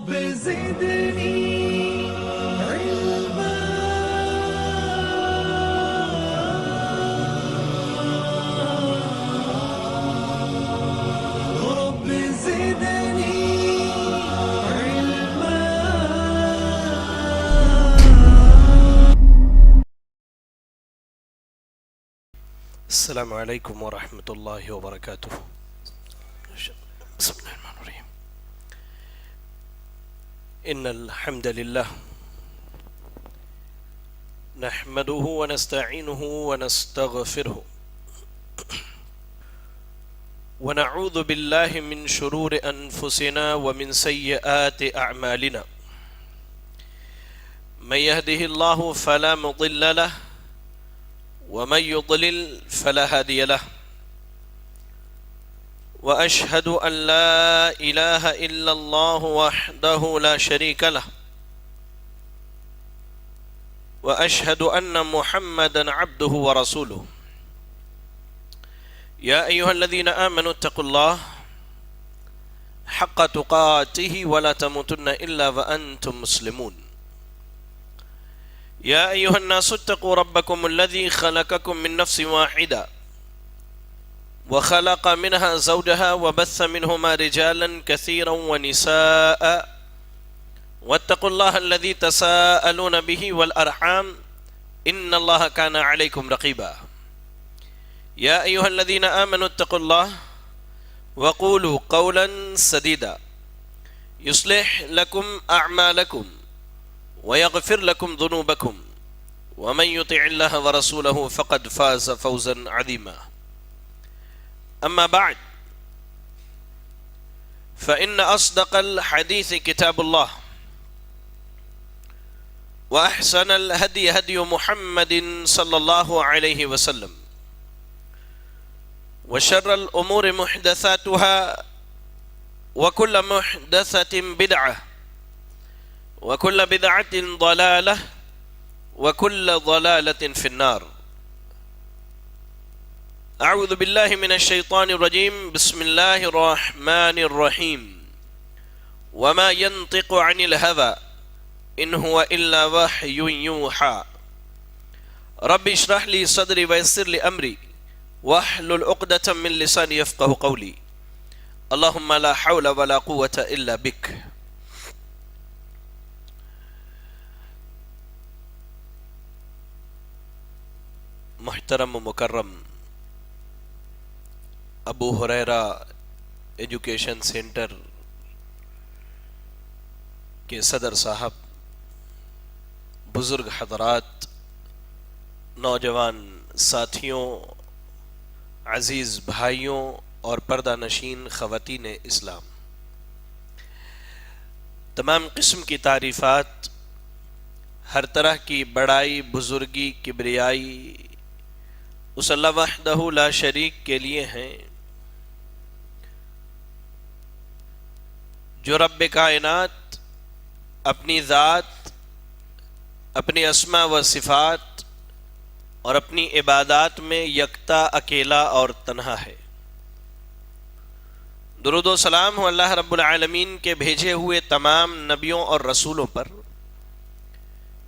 رب زدني علما رب زدني علما. السلام عليكم ورحمة الله وبركاته. بسم الله الرحمن الرحيم. إن الحمد لله نحمده ونستعينه ونستغفره ونعوذ بالله من شرور أنفسنا ومن سيئات أعمالنا. من يهده الله فلا مضل له ومن يضلل فلا هادي له. وأشهد أن لا إله إلا الله وحده لا شريك له وأشهد أن محمدا عبده ورسوله. يا أيها الذين آمنوا اتقوا الله حق تقاته ولا تموتن إلا وأنتم مسلمون. يا أيها الناس اتقوا ربكم الذي خلقكم من نفس واحدة وخلق منها زوجها وبث منهما رجالا كثيرا ونساء واتقوا الله الذي تساءلون به والأرحام إن الله كان عليكم رقيبا. يا أيها الذين آمنوا اتقوا الله وقولوا قولا سديدا يصلح لكم أعمالكم ويغفر لكم ذنوبكم ومن يطع الله ورسوله فقد فاز فوزا عظيما. أما بعد فإن أصدق الحديث كتاب الله وأحسن الهدي هدي محمد صلى الله عليه وسلم وشر الأمور محدثاتها وكل محدثة بدعة وكل بدعة ضلالة وكل ضلالة في النار. أعوذ بالله من الشيطان الرجيم. بسم الله الرحمن الرحيم. وما ينطق عن الهوى إن هو إلا وحي يوحى. رب اشرح لي صدري ويسر لي أمري واحلل عقدة من لساني يفقه قولي. اللهم لا حول ولا قوة إلا بك. محترم و مکرم ابو ہریرہ ایجوکیشن سینٹر کے صدر صاحب، بزرگ حضرات، نوجوان ساتھیوں، عزیز بھائیوں اور پردہ نشین خواتین اسلام، تمام قسم کی تعریفات، ہر طرح کی بڑائی، بزرگی، کبریائی اس اللہ وحدہ لا شریک کے لیے ہیں جو رب کائنات اپنی ذات، اپنی اسماء و صفات اور اپنی عبادات میں یکتا، اکیلا اور تنہا ہے۔ درود و سلام ہو اللہ رب العالمین کے بھیجے ہوئے تمام نبیوں اور رسولوں پر،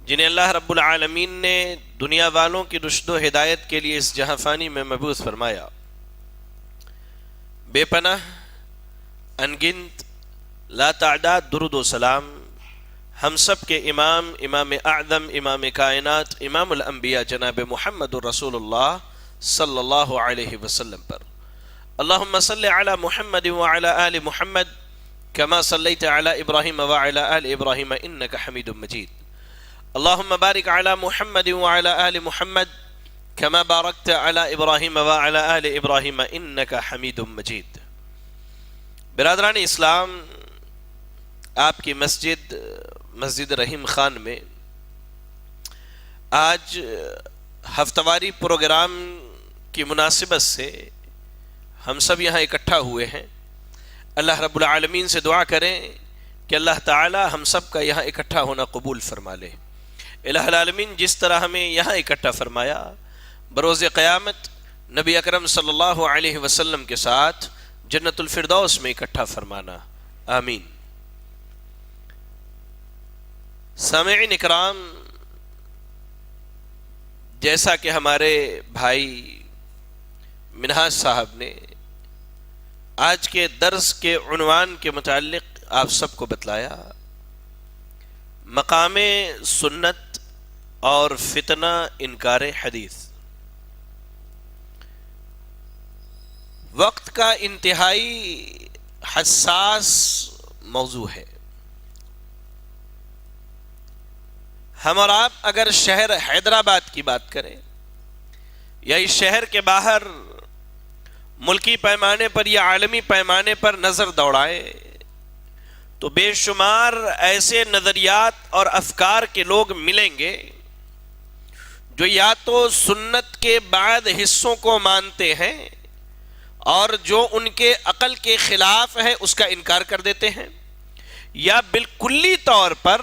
جنہیں اللہ رب العالمین نے دنیا والوں کی رشد و ہدایت کے لیے اس جہاں فانی میں مبعوث فرمایا۔ بے پناہ، انگنت، لا تعداد درود و سلام ہم سب کے امام، امام اعظم، امام کائنات، امام الانبیاء جناب محمد رسول اللہ صلی اللہ علیہ وسلم پر۔ اللہم صلی علی محمد وعلی آل محمد کما صلیت علی ابراہیم وعلی آل ابراہیم انک حمید مجید۔ اللہم بارک علی محمد وعلی آل محمد کما بارکت علی ابراہیم وعلی آل ابراہیم انک حمید مجید۔ برادران اسلام، آپ کی مسجد، مسجد رحیم خان میں آج ہفتہ واری پروگرام کی مناسبت سے ہم سب یہاں اکٹھا ہوئے ہیں۔ اللہ رب العالمین سے دعا کریں کہ اللہ تعالی ہم سب کا یہاں اکٹھا ہونا قبول فرما لے۔ الہ العالمین جس طرح ہمیں یہاں اکٹھا فرمایا، بروز قیامت نبی اکرم صلی اللہ علیہ وسلم کے ساتھ جنت الفردوس میں اکٹھا فرمانا، آمین۔ سامعین اکرام، جیسا کہ ہمارے بھائی منہاج صاحب نے آج کے درس کے عنوان کے متعلق آپ سب کو بتلایا، مقام سنت اور فتنہ انکار حدیث، وقت کا انتہائی حساس موضوع ہے۔ ہم اور آپ اگر شہر حیدرآباد کی بات کریں یا اس شہر کے باہر ملکی پیمانے پر یا عالمی پیمانے پر نظر دوڑائیں تو بے شمار ایسے نظریات اور افکار کے لوگ ملیں گے جو یا تو سنت کے بعض حصوں کو مانتے ہیں اور جو ان کے عقل کے خلاف ہے اس کا انکار کر دیتے ہیں، یا بالکلی طور پر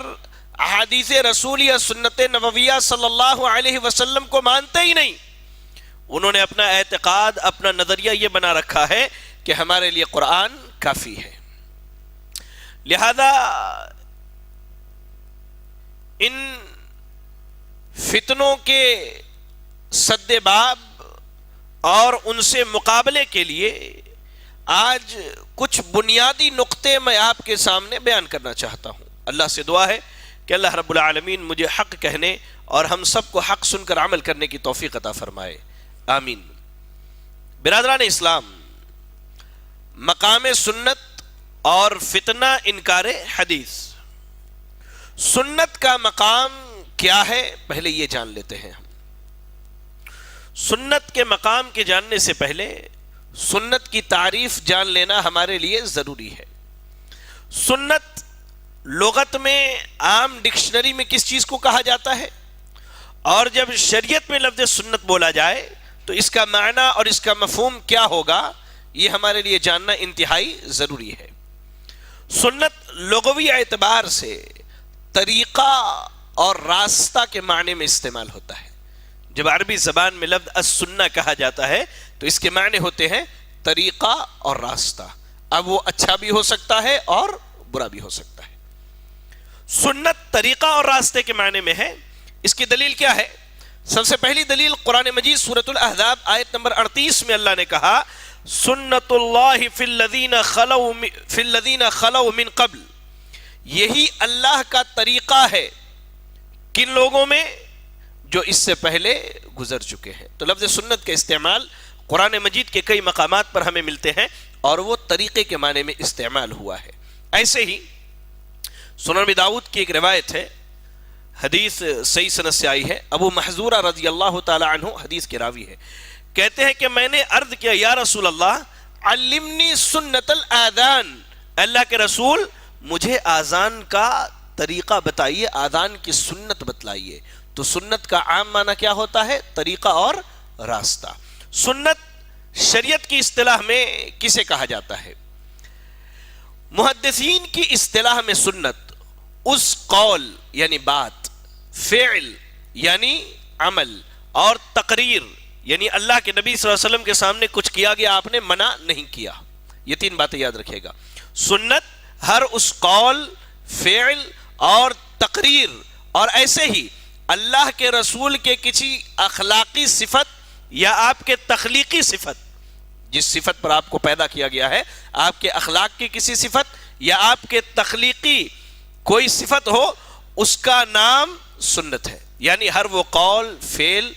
احادیث رسول یا سنت نبویہ صلی اللہ علیہ وسلم کو مانتے ہی نہیں۔ انہوں نے اپنا اعتقاد، اپنا نظریہ یہ بنا رکھا ہے کہ ہمارے لیے قرآن کافی ہے۔ لہذا ان فتنوں کے سد باب اور ان سے مقابلے کے لیے آج کچھ بنیادی نقطے میں آپ کے سامنے بیان کرنا چاہتا ہوں۔ اللہ سے دعا ہے کہ اللہ رب العالمین مجھے حق کہنے اور ہم سب کو حق سن کر عمل کرنے کی توفیق عطا فرمائے، آمین۔ برادران اسلام، مقام سنت اور فتنہ انکار حدیث، سنت کا مقام کیا ہے پہلے یہ جان لیتے ہیں ہم۔ سنت کے مقام کے جاننے سے پہلے سنت کی تعریف جان لینا ہمارے لیے ضروری ہے۔ سنت لغت میں عام ڈکشنری میں کس چیز کو کہا جاتا ہے، اور جب شریعت میں لفظ سنت بولا جائے تو اس کا معنی اور اس کا مفہوم کیا ہوگا، یہ ہمارے لیے جاننا انتہائی ضروری ہے۔ سنت لغوی اعتبار سے طریقہ اور راستہ کے معنی میں استعمال ہوتا ہے۔ جب عربی زبان میں لفظ السنہ کہا جاتا ہے تو اس کے معنی ہوتے ہیں طریقہ اور راستہ۔ اب وہ اچھا بھی ہو سکتا ہے اور برا بھی ہو سکتا ہے۔ سنت طریقہ اور راستے کے معنی میں ہے۔ اس کی دلیل کیا ہے؟ سب سے پہلی دلیل قرآن مجید سورۃ الاحزاب آیت نمبر 38 میں اللہ نے کہا، سنت اللہ فی الذین خلو من قبل، یہی اللہ کا طریقہ ہے کن لوگوں میں؟ جو اس سے پہلے گزر چکے ہیں۔ تو لفظ سنت کا استعمال قرآن مجید کے کئی مقامات پر ہمیں ملتے ہیں اور وہ طریقے کے معنی میں استعمال ہوا ہے۔ ایسے ہی سنن ابی داؤد کی ایک روایت ہے، حدیث صحیح سند سے آئی ہے، ابو محذورہ رضی اللہ تعالی عنہ حدیث کے راوی ہے، کہتے ہیں کہ میں نے عرض کیا، یا رسول اللہ علمنی سنت الاذان، اللہ کے رسول مجھے اذان کا طریقہ بتائیے، اذان کی سنت بتلائیے۔ تو سنت کا عام معنی کیا ہوتا ہے؟ طریقہ اور راستہ۔ سنت شریعت کی اصطلاح میں کسے کہا جاتا ہے؟ محدثین کی اصطلاح میں سنت اس قول یعنی بات، فعل یعنی عمل، اور تقریر یعنی اللہ کے نبی صلی اللہ علیہ وسلم کے سامنے کچھ کیا گیا، آپ نے منع نہیں کیا۔ یہ تین باتیں یاد رکھیے گا۔ سنت ہر اس قول، فعل اور تقریر، اور ایسے ہی اللہ کے رسول کے کسی اخلاقی صفت یا آپ کے تخلیقی صفت، جس صفت پر آپ کو پیدا کیا گیا ہے، آپ کے اخلاق کی کسی صفت یا آپ کے تخلیقی کوئی صفت ہو، اس کا نام سنت ہے۔ یعنی ہر وہ قول، فعل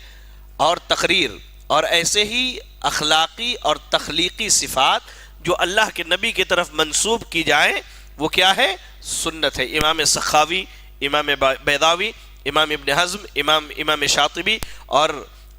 اور تقریر اور ایسے ہی اخلاقی اور تخلیقی صفات جو اللہ کے نبی کی طرف منسوب کی جائیں، وہ کیا ہے؟ سنت ہے۔ امام سخاوی، امام بیضاوی، امام ابن حزم، امام شاطبی اور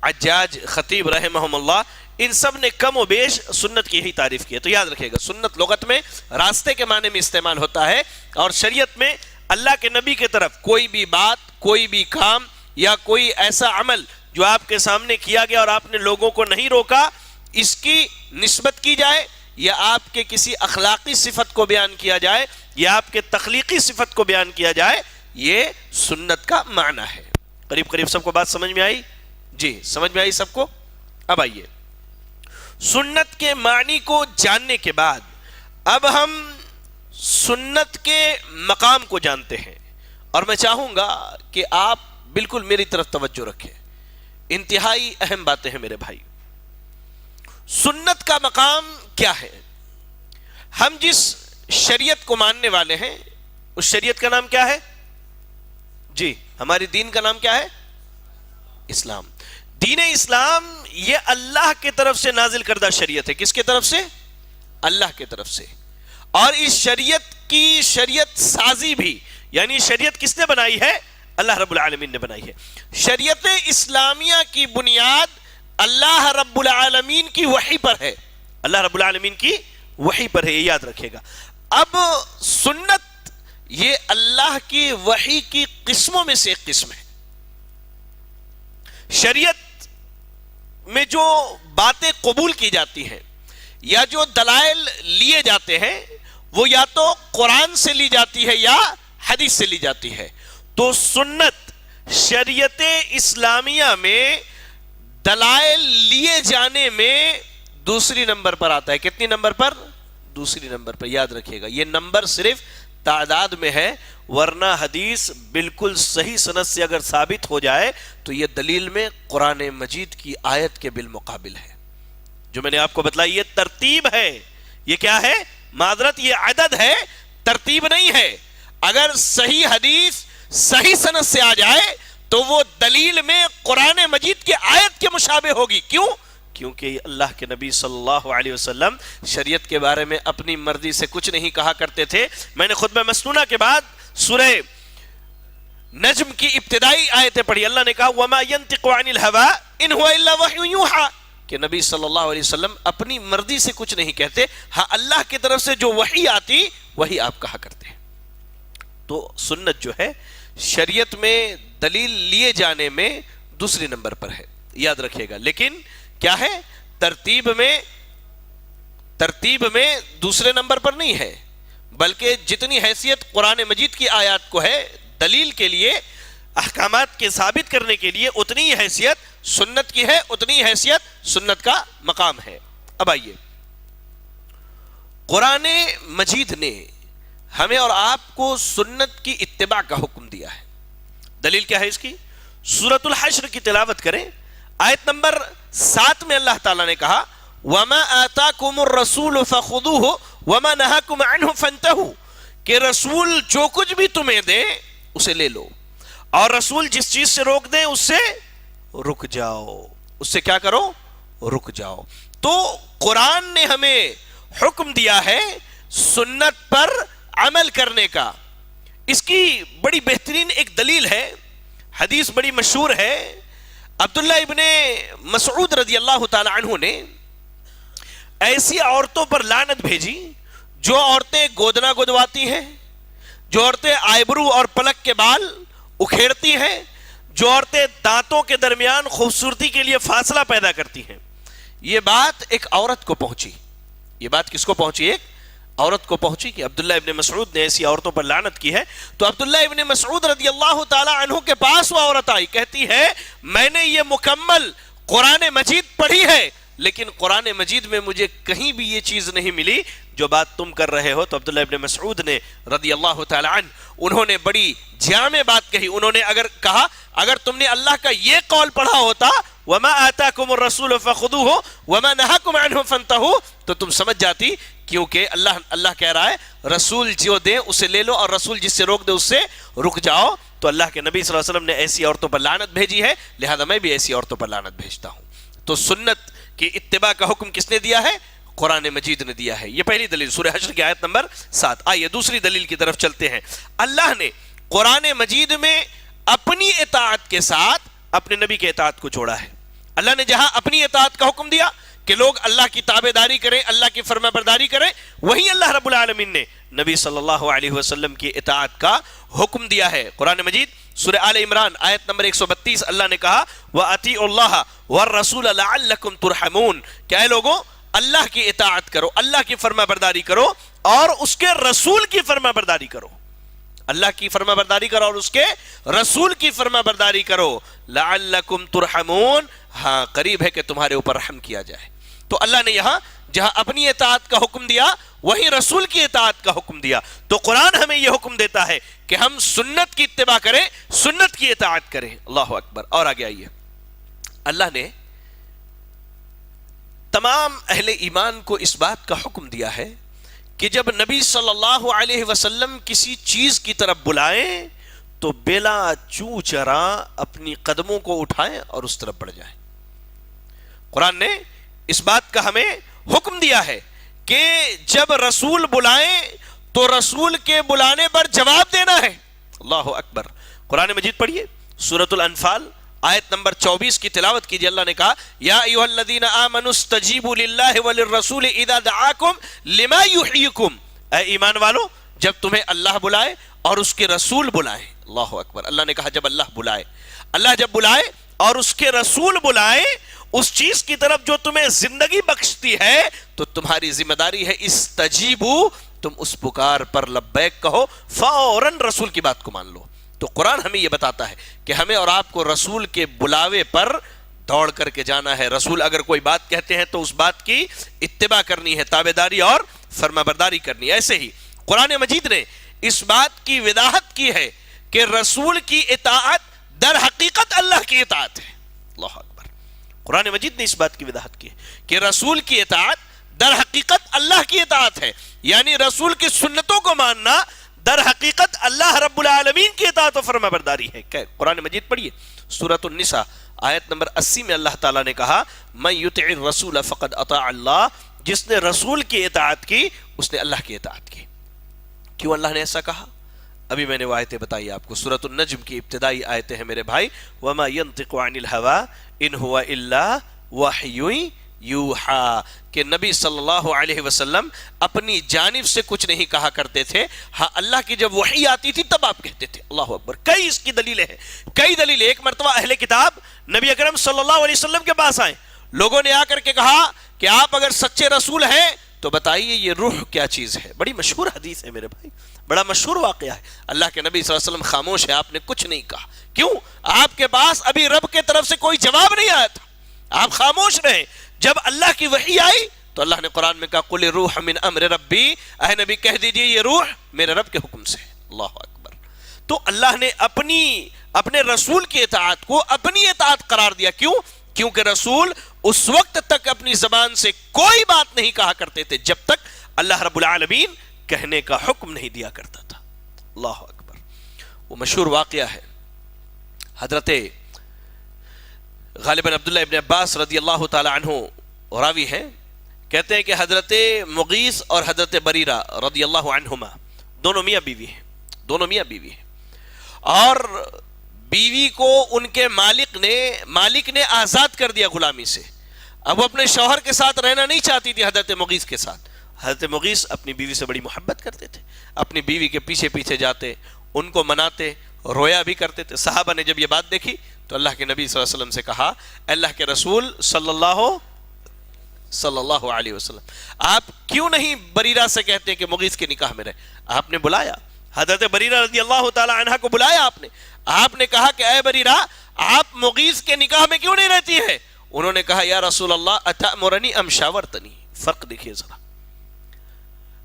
عجاج خطیب رحمہم اللہ، ان سب نے کم و بیش سنت کی ہی تعریف کی ہے۔ تو یاد رکھیے گا، سنت لغت میں راستے کے معنی میں استعمال ہوتا ہے، اور شریعت میں اللہ کے نبی کی طرف کوئی بھی بات، کوئی بھی کام یا کوئی ایسا عمل جو آپ کے سامنے کیا گیا اور آپ نے لوگوں کو نہیں روکا، اس کی نسبت کی جائے یا آپ کے کسی اخلاقی صفت کو بیان کیا جائے یا آپ کے تخلیقی صفت کو بیان کیا جائے، یہ سنت کا معنی ہے۔ قریب قریب سب کو بات سمجھ میں آئی؟ جی سمجھ میں آئی سب کو؟ اب آئیے، سنت کے معنی کو جاننے کے بعد اب ہم سنت کے مقام کو جانتے ہیں اور میں چاہوں گا کہ آپ بالکل میری طرف توجہ رکھیں. انتہائی اہم باتیں ہیں میرے بھائی. سنت کا مقام کیا ہے؟ ہم جس شریعت کو ماننے والے ہیں اس شریعت کا نام کیا ہے؟ جی ہماری دین کا نام کیا ہے؟ اسلام. دین اسلام یہ اللہ کی طرف سے نازل کردہ شریعت ہے. کس کی طرف سے؟ اللہ کی طرف سے. اور اس شریعت کی شریعت سازی بھی، یعنی شریعت کس نے بنائی ہے؟ اللہ رب العالمین نے بنائی ہے. شریعت اسلامیہ کی بنیاد اللہ رب العالمین کی وحی پر ہے. اللہ رب العالمین کی وحی پر ہے، یہ یاد رکھے گا. اب سنت یہ اللہ کی وحی کی قسموں میں سے ایک قسم ہے. شریعت میں جو باتیں قبول کی جاتی ہیں یا جو دلائل لیے جاتے ہیں وہ یا تو قرآن سے لی جاتی ہے یا حدیث سے لی جاتی ہے. تو سنت شریعت اسلامیہ میں دلائل لیے جانے میں دوسری نمبر پر آتا ہے. کتنی نمبر پر؟ دوسری نمبر پر. یاد رکھیے گا یہ نمبر صرف تعداد میں ہے، ورنہ حدیث بالکل صحیح سند سے اگر ثابت ہو جائے تو یہ دلیل میں قرآن مجید کی آیت کے بالمقابل ہے. جو میں نے آپ کو بتلائی یہ ترتیب ہے. یہ کیا ہے؟ معذرت، یہ عدد ہے، ترتیب نہیں ہے. اگر صحیح حدیث صحیح سند سے آ جائے تو وہ دلیل میں قرآن مجید کی آیت کے مشابہ ہوگی. کیوں؟ کیونکہ اللہ کے نبی صلی اللہ علیہ وسلم شریعت کے بارے میں اپنی مرضی سے کچھ نہیں کہا کرتے تھے. میں نے خطبہ مسنونہ کے بعد سورہ نجم کی ابتدائی آیتیں پڑھی. اللہ نے کہا وَمَا يَنْتِقُ عَنِ الْهَوَىٰ إِنْ هُوَ إِلَّا وَحْيٌ يُوحَىٰ کہ نبی صلی اللہ علیہ وسلم اپنی مرضی سے کچھ نہیں کہتے، ہاں اللہ کی طرف سے جو وحی آتی وہی آپ کہا کرتے ہیں. تو سنت جو ہے شریعت میں دلیل لیے جانے میں دوسری نمبر پر ہے، یاد رکھیے گا. لیکن کیا ہے؟ ترتیب میں دوسرے نمبر پر نہیں ہے، بلکہ جتنی حیثیت قرآن مجید کی آیات کو ہے دلیل کے لیے، احکامات کے ثابت کرنے کے لیے، اتنی ہی حیثیت سنت کی ہے، اتنی ہی حیثیت سنت کا مقام ہے. اب آئیے، قرآن مجید نے ہمیں اور آپ کو سنت کی اتباع کا حکم دیا ہے. دلیل کیا ہے اس کی؟ سورۃ الحشر کی تلاوت کریں. آیت نمبر 7 میں اللہ تعالیٰ نے کہا وَمَا آتَاكُمُ الرَّسُولُ فَخُذُوهُ وَمَا نَهَاكُمْ عَنْهُ فَانْتَهُوا کہ رسول جو کچھ بھی تمہیں دے اسے لے لو، اور رسول جس چیز سے روک دے اس سے رک جاؤ. اس سے کیا کرو؟ رک جاؤ. تو قرآن نے ہمیں حکم دیا ہے سنت پر عمل کرنے کا. اس کی بڑی بہترین ایک دلیل ہے، حدیث بڑی مشہور ہے. عبداللہ ابن مسعود رضی اللہ تعالی عنہ نے ایسی عورتوں پر لعنت بھیجی جو عورتیں گودنا گدواتی ہیں، جو عورتیں آئیبرو اور پلک کے بال اکھیڑتی ہیں، جو عورتیں دانتوں کے درمیان خوبصورتی کے لیے فاصلہ پیدا کرتی ہیں. یہ بات ایک عورت کو پہنچی. یہ بات کس کو پہنچی؟ ایک عورت کو پہنچی کہ عبداللہ ابن مسعود نے ایسی عورتوں پر لعنت کی ہے. تو عبداللہ ابن مسعود رضی اللہ تعالی عنہ کے پاس وہ عورت آئی، کہتی ہے میں نے یہ مکمل قرآن مجید پڑھی ہے لیکن قرآن مجید میں مجھے کہیں بھی یہ چیز نہیں ملی جو بات تم کر رہے ہو. تو عبداللہ ابن مسعود نے رضی اللہ تعالی عنہ انہوں نے بڑی جامع بات کہی. انہوں نے کہا اگر تم نے اللہ کا یہ قول پڑھا ہوتا وَمَا آتَاكُمُ الرَّسُولُ فَخُذُوهُ وَمَا نَهَاكُمْ عَنْهُ فَانْتَهُوا تو تم سمجھ جاتی، کیونکہ اللہ کہہ رہا ہے رسول جو دے اسے لے لو اور رسول جس سے روک دے اس سے رک جاؤ. تو اللہ کے نبی صلی اللہ علیہ وسلم نے ایسی عورتوں پر لعنت بھیجی ہے، لہذا میں بھی ایسی عورتوں پر لعنت بھیجتا ہوں. تو سنت کی اتباع کا حکم کس نے دیا ہے؟ قرآن مجید نے دیا ہے. یہ پہلی دلیل سورہ حشر کی آیت نمبر 7. آئیے دوسری دلیل کی طرف چلتے ہیں. اللہ نے قرآن مجید میں اپنی اطاعت کے ساتھ اپنے نبی کے اطاعت کو جوڑا ہے. اللہ نے جہاں اپنی اطاعت کا حکم دیا کہ لوگ اللہ کی تابعداری کریں، اللہ کی فرما برداری کریں، وہیں اللہ رب العالمین نے نبی صلی اللہ علیہ وسلم کی اطاعت کا حکم دیا ہے. قرآن مجید سورہ آل عمران آیت نمبر 132 اللہ نے کہا وَأَطِيعُوا اللَّهَ وَالرَّسُولَ لَعَلَّكُمْ تُرْحَمُونَ کہ اے لوگوں اللہ کی اطاعت کرو، اللہ کی فرما برداری کرو اور اس کے رسول کی فرما برداری کرو. اللہ کی فرما برداری کرو اور اس کے رسول کی فرما برداری کرو. لَعَلَّكُمْ تُرْحَمُونَ ہاں قریب ہے کہ تمہارے اوپر رحم کیا جائے. تو اللہ نے یہاں جہاں اپنی اطاعت کا حکم دیا وہیں رسول کی اطاعت کا حکم دیا. تو قرآن ہمیں یہ حکم دیتا ہے کہ ہم سنت کی اتباع کریں, سنت کی اطاعت کریں. اللہ اکبر. اور آگے آئیے, اللہ نے تمام اہل ایمان کو اس بات کا حکم دیا ہے کہ جب نبی صلی اللہ علیہ وسلم کسی چیز کی طرف بلائیں تو بلا چوں چرا اپنی قدموں کو اٹھائیں اور اس طرف بڑھ جائیں. قرآن نے اس بات کا ہمیں حکم دیا ہے کہ جب رسول بلائیں تو رسول کے بلانے پر جواب دینا ہے. اللہ اکبر. قرآن مجید پڑھیے, سورۃ الانفال آیت نمبر 24 کی تلاوت کیجیے. اللہ نے کہا یا ایھا الذین آمنوا استجیبوا للہ وللرسول اذا دعاکم لما یحییکم, اے ایمان والو جب تمہیں اللہ بلائے اور اس کے رسول بلائے. اللہ اکبر. اللہ نے کہا جب اللہ بلائے, اللہ جب بلائے اور اس کے رسول بلائے اس چیز کی طرف جو تمہیں زندگی بخشتی ہے تو تمہاری ذمہ داری ہے استجیبوا, تم اس پکار پر لبیک کہو, فوراً رسول کی بات کو مان لو. تو قرآن ہمیں یہ بتاتا ہے کہ ہمیں اور آپ کو رسول کے بلاوے پر دوڑ کر کے جانا ہے. رسول اگر کوئی بات کہتے ہیں تو اس بات کی اتباع کرنی ہے, تابعداری اور فرما برداری کرنی ہے. ایسے ہی قرآن مجید نے اس بات کی وضاحت کی ہے کہ رسول کی اطاعت در حقیقت اللہ کی اطاعت ہے. اللہ اکبر. قرآن مجید نے اس بات کی وضاحت کی ہے کہ رسول کی اطاعت در حقیقت اللہ کی اطاعت ہے, یعنی رسول کی سنتوں کو ماننا در حقیقت اللہ رب العالمین کی اطاعت و فرما برداری ہے. قرآن مجید پڑھیے, سورۃ النساء آیت نمبر 80 میں اللہ تعالیٰ نے کہا من یطع الرسول فقد اطاع اللہ, جس نے رسول کی اطاعت کی اس نے اللہ کی اطاعت کی. کیوں اللہ نے ایسا کہا؟ ابھی میں نے وہ آیتیں بتائی آپ کو. سورۃ النجم کی ابتدائی آیتیں ہیں میرے بھائی, وما ينطق عن الهوى ان هو الا وحی یوحا, کہ نبی صلی اللہ علیہ وسلم اپنی جانب سے کچھ نہیں کہا کرتے تھے, ہاں اللہ کی جب وحی آتی تھی تب آپ کہتے تھے. اللہ اکبر. کئی اس کی دلیلیں ہیں, کئی دلیلیں. ایک مرتبہ اہل کتاب نبی اکرم صلی اللہ علیہ وسلم کے پاس آئے, لوگوں نے آ کر کے کہا کہ آپ اگر سچے رسول ہیں تو بتائیے یہ روح کیا چیز ہے. بڑی مشہور حدیث ہے میرے بھائی, بڑا مشہور واقعہ ہے. اللہ کے نبی صلی اللہ علیہ وسلم خاموش ہے, آپ نے کچھ نہیں کہا. کیوں؟ آپ کے پاس ابھی رب کے طرف سے کوئی جواب نہیں آیا تھا, آپ خاموش رہے. جب اللہ کی وحی آئی تو اللہ نے قرآن میں کہا قل روح من امر ربی, اے نبی کہہ دیجئے یہ روح میرے رب کے حکم سے. اللہ اکبر. تو اللہ نے اپنے رسول کی اطاعت کو اپنی اطاعت قرار دیا. کیوں؟ کیونکہ رسول اس وقت تک اپنی زبان سے کوئی بات نہیں کہا کرتے تھے جب تک اللہ رب العالمین کہنے کا حکم نہیں دیا کرتا تھا. اللہ اکبر. وہ مشہور واقعہ ہے, حضرت غالباً عبداللہ ابن عباس رضی اللہ تعالی عنہ راوی ہیں, کہتے ہیں کہ حضرت مغیث اور حضرت بریرہ رضی اللہ عنہما دونوں میاں بیوی ہیں, اور بیوی کو ان کے مالک نے آزاد کر دیا غلامی سے. اب وہ اپنے شوہر کے ساتھ رہنا نہیں چاہتی تھی حضرت مغیث کے ساتھ. حضرت مغیث اپنی بیوی سے بڑی محبت کرتے تھے, اپنی بیوی کے پیچھے پیچھے جاتے, ان کو مناتے, رویا بھی کرتے تھے. صحابہ نے جب یہ بات دیکھی تو اللہ کے نبی صلی اللہ علیہ وسلم سے کہا اللہ کے رسول صلی اللہ علیہ وسلم آپ کیوں نہیں بریرہ سے کہتے کہ مغیث کے نکاح میں رہے؟ آپ نے بلایا حضرت بریرہ رضی اللہ تعالی عنہ کو, بلایا آپ نے کہا کہ اے بریرہ آپ مغیث کے نکاح میں کیوں نہیں رہتی ہے؟ انہوں نے کہا یا رسول اللہ اتأمرنی ام شاورتنی. فرق دیکھیے ذرا,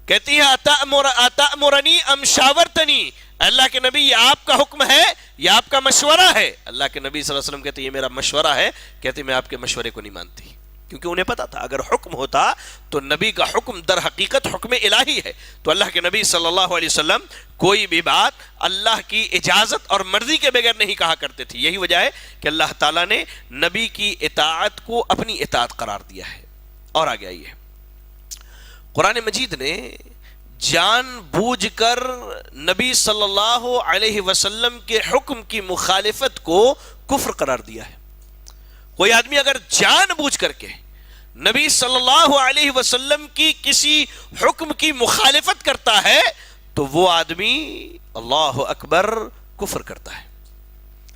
کہتی ہے اتأمرنی ام شاورتنی, اللہ کے نبی یہ آپ کا حکم ہے یہ آپ کا مشورہ ہے؟ اللہ کے نبی صلی اللہ علیہ وسلم کہتے یہ میرا مشورہ ہے. کہتے میں آپ کے مشورے کو نہیں مانتی, کیونکہ انہیں پتا تھا اگر حکم ہوتا تو نبی کا حکم در حقیقت حکم الہی ہے. تو اللہ کے نبی صلی اللہ علیہ وسلم کوئی بھی بات اللہ کی اجازت اور مرضی کے بغیر نہیں کہا کرتے تھے. یہی وجہ ہے کہ اللہ تعالیٰ نے نبی کی اطاعت کو اپنی اطاعت قرار دیا ہے. اور آگے آئیے, قرآن مجید نے جان بوجھ کر نبی صلی اللہ علیہ وسلم کے حکم کی مخالفت کو کفر قرار دیا ہے. کوئی آدمی اگر جان بوجھ کر کے نبی صلی اللہ علیہ وسلم کی کسی حکم کی مخالفت کرتا ہے تو وہ آدمی اللہ اکبر کفر کرتا ہے.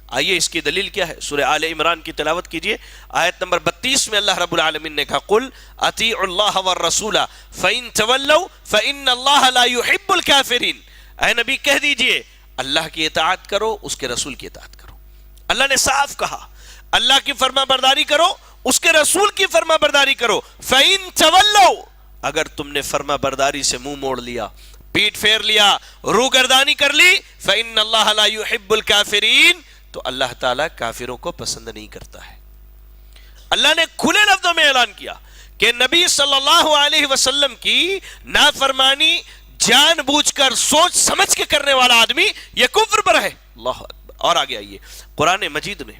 آئیے اس کی دلیل کیا ہے؟ سورہ آل عمران کی تلاوت کیجئے, آیت نمبر 32 میں اللہ رب العالمین نے کہا قل اطیعوا اللہ والرسول فإن تولوا فإن اللہ لا يحب الكافرین. اے نبی کہہ دیجئے اللہ کی اطاعت کرو, اس کے رسول کی اطاعت کرو. اللہ نے صاف کہا اللہ کی فرما برداری کرو, اس کے رسول کی فرما برداری کرو. فَإِن تَوَلَّوْا اگر تم نے فرما برداری سے منہ موڑ لیا, پیٹ پھیر لیا, روگردانی کر لی, فَإِنَّ اللَّهَ لَا يُحِبُّ الْكَافِرِينَ تو اللہ تعالیٰ کافروں کو پسند نہیں کرتا ہے. اللہ نے کھلے لفظوں میں اعلان کیا کہ نبی صلی اللہ علیہ وسلم کی نافرمانی جان بوجھ کر سوچ سمجھ کے کرنے والا آدمی یہ کفر پر ہے. اللہ اکبر. اور آگے آئیے, قرآن مجید نے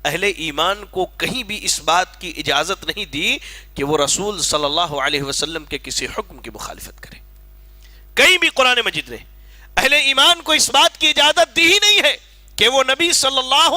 اہل ایمان کو کہیں بھی اس بات کی اجازت نہیں دی کہ وہ رسول صلی اللہ علیہ وسلم کے کسی حکم کی مخالفت کرے. کہیں بھی قرآن مجید نے اہل ایمان کو اس بات کی اجازت دی ہی نہیں ہے کہ وہ نبی صلی اللہ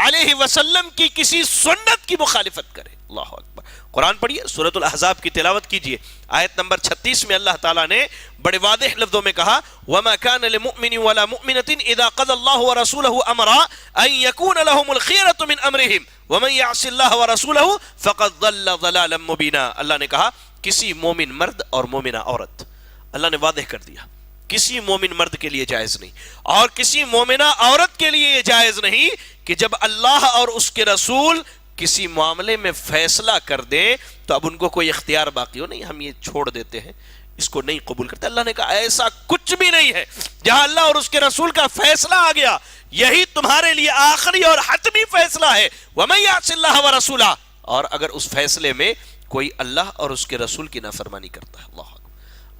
علیہ وسلم کی کسی سنت کی مخالفت کرے. اللہ اکبر. قرآن پڑھیے, سورۃ الاحزاب کی تلاوت کیجئے, آیت نمبر 36 میں اللہ تعالیٰ نے بڑے واضح لفظوں میں کہا وَمَا كَانَ لِمُؤْمِنٍ وَلَا مُؤْمِنَةٍ إِذَا قَضَى اللَّهُ وَرَسُولُهُ أَمْرًا أَن يَكُونَ لَهُمُ الْخِيَرَةُ مِنْ أَمْرِهِمْ وَمَن يَعْصِ اللَّهَ وَرَسُولَهُ فَقَدْ ضَلَّ ضَلَالًا مُبِينًا. اللہ نے کہا کسی مومن مرد اور مومنہ عورت, اللہ نے واضح کر دیا کسی مومن مرد کے لیے جائز نہیں اور کسی مومنہ عورت کے لیے یہ جائز نہیں کہ جب اللہ اور اس کے رسول کسی معاملے میں فیصلہ کر دیں تو اب ان کو کوئی اختیار باقی ہو, نہیں ہم یہ چھوڑ دیتے ہیں, اس کو نہیں قبول کرتے. اللہ نے کہا ایسا کچھ بھی نہیں ہے. جہاں اللہ اور اس کے رسول کا فیصلہ آ گیا یہی تمہارے لیے آخری اور حتمی فیصلہ ہے. وَمَن يَعْصِ اللَّهَ وَرَسُولَهُ اور اگر اس فیصلے میں کوئی اللہ اور اس کے رسول کی نافرمانی کرتا ہے.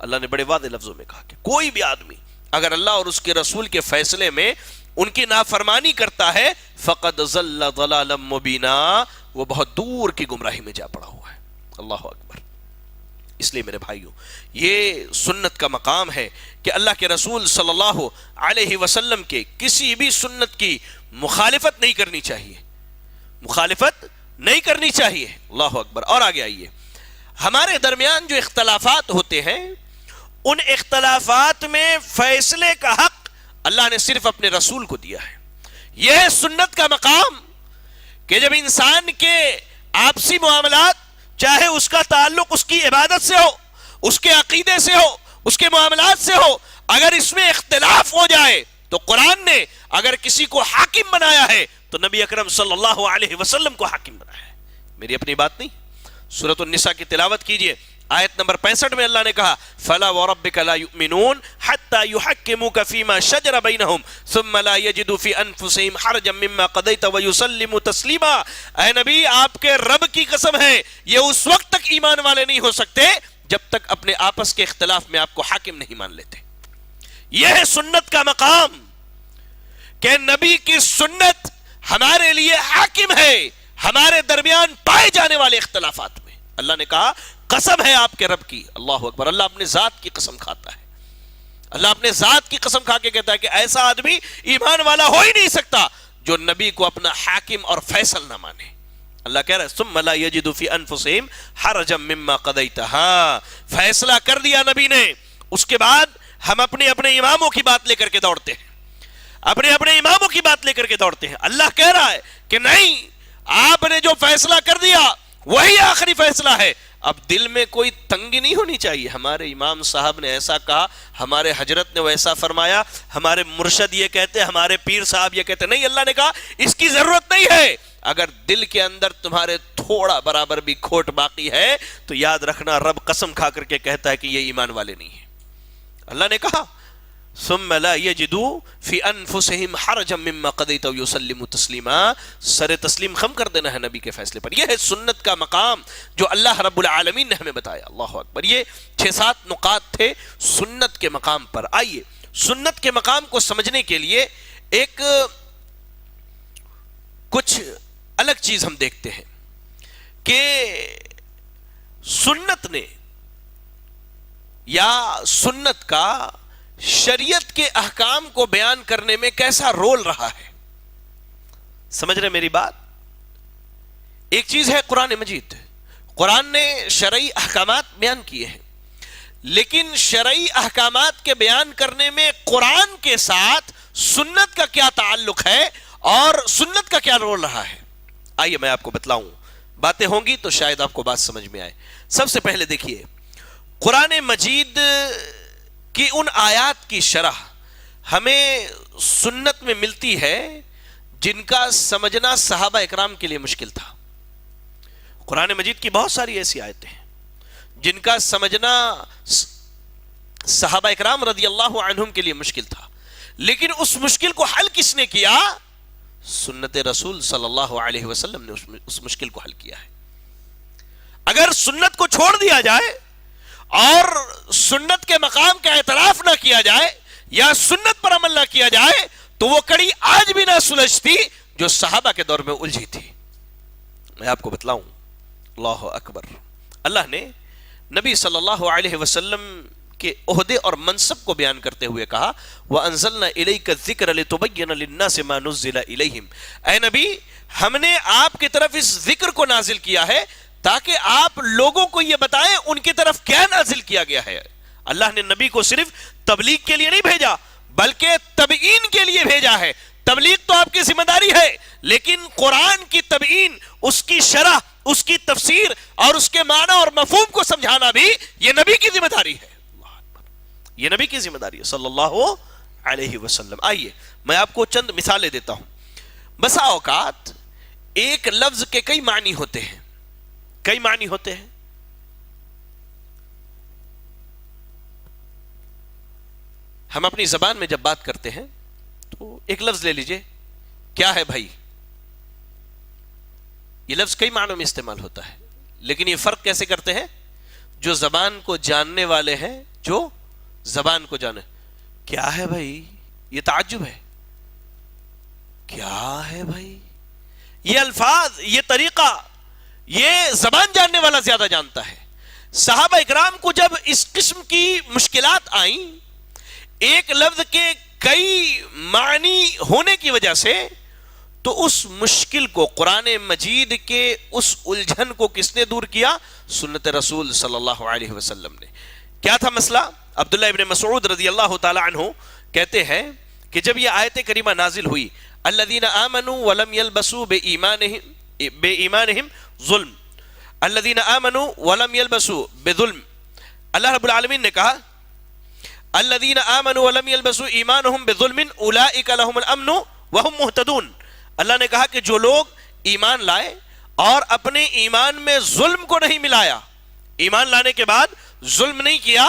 اللہ نے بڑے واضح لفظوں میں کہا کہ کوئی بھی آدمی اگر اللہ اور اس کے رسول کے فیصلے میں ان کی نافرمانی کرتا ہے فقد ضل ضلالا مبینا وہ بہت دور کی گمراہی میں جا پڑا ہوا ہے. اللہ اکبر. اس لیے میرے بھائیوں یہ سنت کا مقام ہے کہ اللہ کے رسول صلی اللہ علیہ وسلم کے کسی بھی سنت کی مخالفت نہیں کرنی چاہیے, مخالفت نہیں کرنی چاہیے. اللہ اکبر. اور آگے آئیے, ہمارے درمیان جو اختلافات ہوتے ہیں ان اختلافات میں فیصلے کا حق اللہ نے صرف اپنے رسول کو دیا ہے. یہ ہے سنت کا مقام کہ جب انسان کے آپسی معاملات چاہے اس کا تعلق اس کی عبادت سے ہو, اس کے عقیدے سے ہو, اس کے معاملات سے ہو, اگر اس میں اختلاف ہو جائے تو قرآن نے اگر کسی کو حاکم بنایا ہے تو نبی اکرم صلی اللہ علیہ وسلم کو حاکم بنایا ہے. میری اپنی بات نہیں. سورۃ النساء کی تلاوت کیجئے, آیت نمبر 65 میں اللہ نے کہا فَلَا وَرَبِّكَ لَا يُؤْمِنُونَ حَتَّى يُحَكِّمُوكَ فِي مَا شَجَرَ بَيْنَهُمْ ثُمَّ لَا يَجِدُوا فِي أَنفُسِهِمْ حَرَجًا مِّمَّا قَضَيْتَ وَيُسَلِّمُوا تَسْلِيمًا. اے نبی آپ کے رب کی قسم ہے یہ اس وقت تک ایمان والے نہیں ہو سکتے جب تک اپنے آپس کے اختلاف میں آپ کو حاکم نہیں مان لیتے. یہ ہے سنت کا مقام کہ نبی کی سنت ہمارے لیے حاکم ہے ہمارے درمیان پائے جانے والے اختلافات میں. اللہ نے کہا قسم ہے آپ کے رب کی. اللہ اکبر. اللہ اپنے ذات کی قسم کھاتا ہے. اللہ اپنے ذات کی قسم کھا کے کہتا ہے کہ ایسا آدمی ایمان والا ہو ہی نہیں سکتا جو نبی کو اپنا حاکم اور فیصل نہ مانے. اللہ کہہ رہا ہے ثم لا یجدوا فی انفسہم حرجا مما قضیت. ہاں فیصلہ کر دیا نبی نے, اس کے بعد ہم اپنے اپنے اماموں کی بات لے کر کے دوڑتے ہیں, اپنے اپنے اماموں کی بات لے کر کے دوڑتے ہیں. اللہ کہہ رہا ہے کہ نہیں, آپ نے جو فیصلہ کر دیا وہی آخری فیصلہ ہے. اب دل میں کوئی تنگی نہیں ہونی چاہیے. ہمارے امام صاحب نے ایسا کہا, ہمارے حضرت نے ویسا فرمایا, ہمارے مرشد یہ کہتے, ہمارے پیر صاحب یہ کہتے. نہیں, اللہ نے کہا اس کی ضرورت نہیں ہے. اگر دل کے اندر تمہارے تھوڑا برابر بھی کھوٹ باقی ہے تو یاد رکھنا رب قسم کھا کر کے کہتا ہے کہ یہ ایمان والے نہیں ہیں. اللہ نے کہا ثم لا يجدوا في انفسهم حرجا مما قضيت ويسلموا تسلیما. سر تسلیم خم کر دینا ہے نبی کے فیصلے پر. یہ ہے سنت کا مقام جو اللہ رب العالمین نے ہمیں بتایا. اللہ اکبر. یہ 6-7 نقاط تھے سنت کے مقام پر. آئیے سنت کے مقام کو سمجھنے کے لیے ایک کچھ الگ چیز ہم دیکھتے ہیں کہ سنت نے یا سنت کا شریعت کے احکام کو بیان کرنے میں کیسا رول رہا ہے. سمجھ رہے میری بات؟ ایک چیز ہے قرآن مجید, قرآن نے شرعی احکامات بیان کیے ہیں, لیکن شرعی احکامات کے بیان کرنے میں قرآن کے ساتھ سنت کا کیا تعلق ہے اور سنت کا کیا رول رہا ہے. آئیے میں آپ کو بتلاؤں, باتیں ہوں گی تو شاید آپ کو بات سمجھ میں آئے. سب سے پہلے دیکھیے قرآن مجید کہ ان آیات کی شرح ہمیں سنت میں ملتی ہے جن کا سمجھنا صحابہ اکرام کے لیے مشکل تھا. قرآن مجید کی بہت ساری ایسی آیتیں ہیں جن کا سمجھنا صحابہ اکرام رضی اللہ عنہم کے لیے مشکل تھا، لیکن اس مشکل کو حل کس نے کیا؟ سنت رسول صلی اللہ علیہ وسلم نے اس مشکل کو حل کیا ہے۔ اگر سنت کو چھوڑ دیا جائے اور سنت کے مقام کا اعتراف نہ کیا جائے یا سنت پر عمل نہ کیا جائے تو وہ کڑی آج بھی نہ سلجھتی جو صحابہ کے دور میں الجھی تھی۔ میں آپ کو بتلاؤں، اللہ اکبر، اللہ نے نبی صلی اللہ علیہ وسلم کے عہدے اور منصب کو بیان کرتے ہوئے کہا وَأَنزَلْنَا إِلَيْكَ الذِّكْرَ لِتُبَيِّنَ لِلنَّاسِ مَا نُزِّلَ إِلَيْهِمْ، اے نبی ہم نے آپ کی طرف اس ذکر کو نازل کیا ہے تاکہ آپ لوگوں کو یہ بتائیں ان کی طرف کیا نازل کیا گیا ہے۔ اللہ نے نبی کو صرف تبلیغ کے لیے نہیں بھیجا بلکہ تبیین کے لیے بھیجا ہے۔ تبلیغ تو آپ کی ذمہ داری ہے، لیکن قرآن کی تبیین، اس کی شرح، اس کی تفسیر اور اس کے معنی اور مفہوم کو سمجھانا بھی یہ نبی کی ذمہ داری ہے۔ یہ نبی کی ذمہ داری ہے صلی اللہ علیہ وسلم۔ آئیے میں آپ کو چند مثالیں دیتا ہوں۔ بسا اوقات ایک لفظ کے کئی معنی ہوتے ہیں، کئی معنی ہوتے ہیں۔ ہم اپنی زبان میں جب بات کرتے ہیں تو ایک لفظ لے لیجئے، کیا ہے بھائی؟ یہ لفظ کئی معنوں میں استعمال ہوتا ہے، لیکن یہ فرق کیسے کرتے ہیں؟ جو زبان کو جاننے والے ہیں، جو زبان کو جانے، کیا ہے بھائی؟ یہ تعجب ہے، کیا ہے بھائی؟ یہ الفاظ، یہ طریقہ، یہ زبان جاننے والا زیادہ جانتا ہے۔ صحابہ اکرام کو جب اس قسم کی مشکلات آئیں، ایک لفظ کے کئی معنی ہونے کی وجہ سے، تو اس مشکل کو قرآن مجید کے اس الجھن کو کس نے دور کیا؟ سنت رسول صلی اللہ علیہ وسلم نے۔ کیا تھا مسئلہ؟ عبداللہ ابن مسعود رضی اللہ تعالی عنہ کہتے ہیں کہ جب یہ آیت کریمہ نازل ہوئی الذین آمنوا ولم یلبسوا بإیمانہم ظلم، الذین آمنوا ولم یلبسوا بظلم، اللہ رب العالمین نے کہا الذین آمنوا ولم یلبسوا ایمانہم بظلم اولئک لہم الامن وہم مہتدون۔ اللہ نے کہا کہ جو لوگ ایمان لائے اور اپنے ایمان میں ظلم کو نہیں ملایا، ایمان لانے کے بعد ظلم نہیں کیا،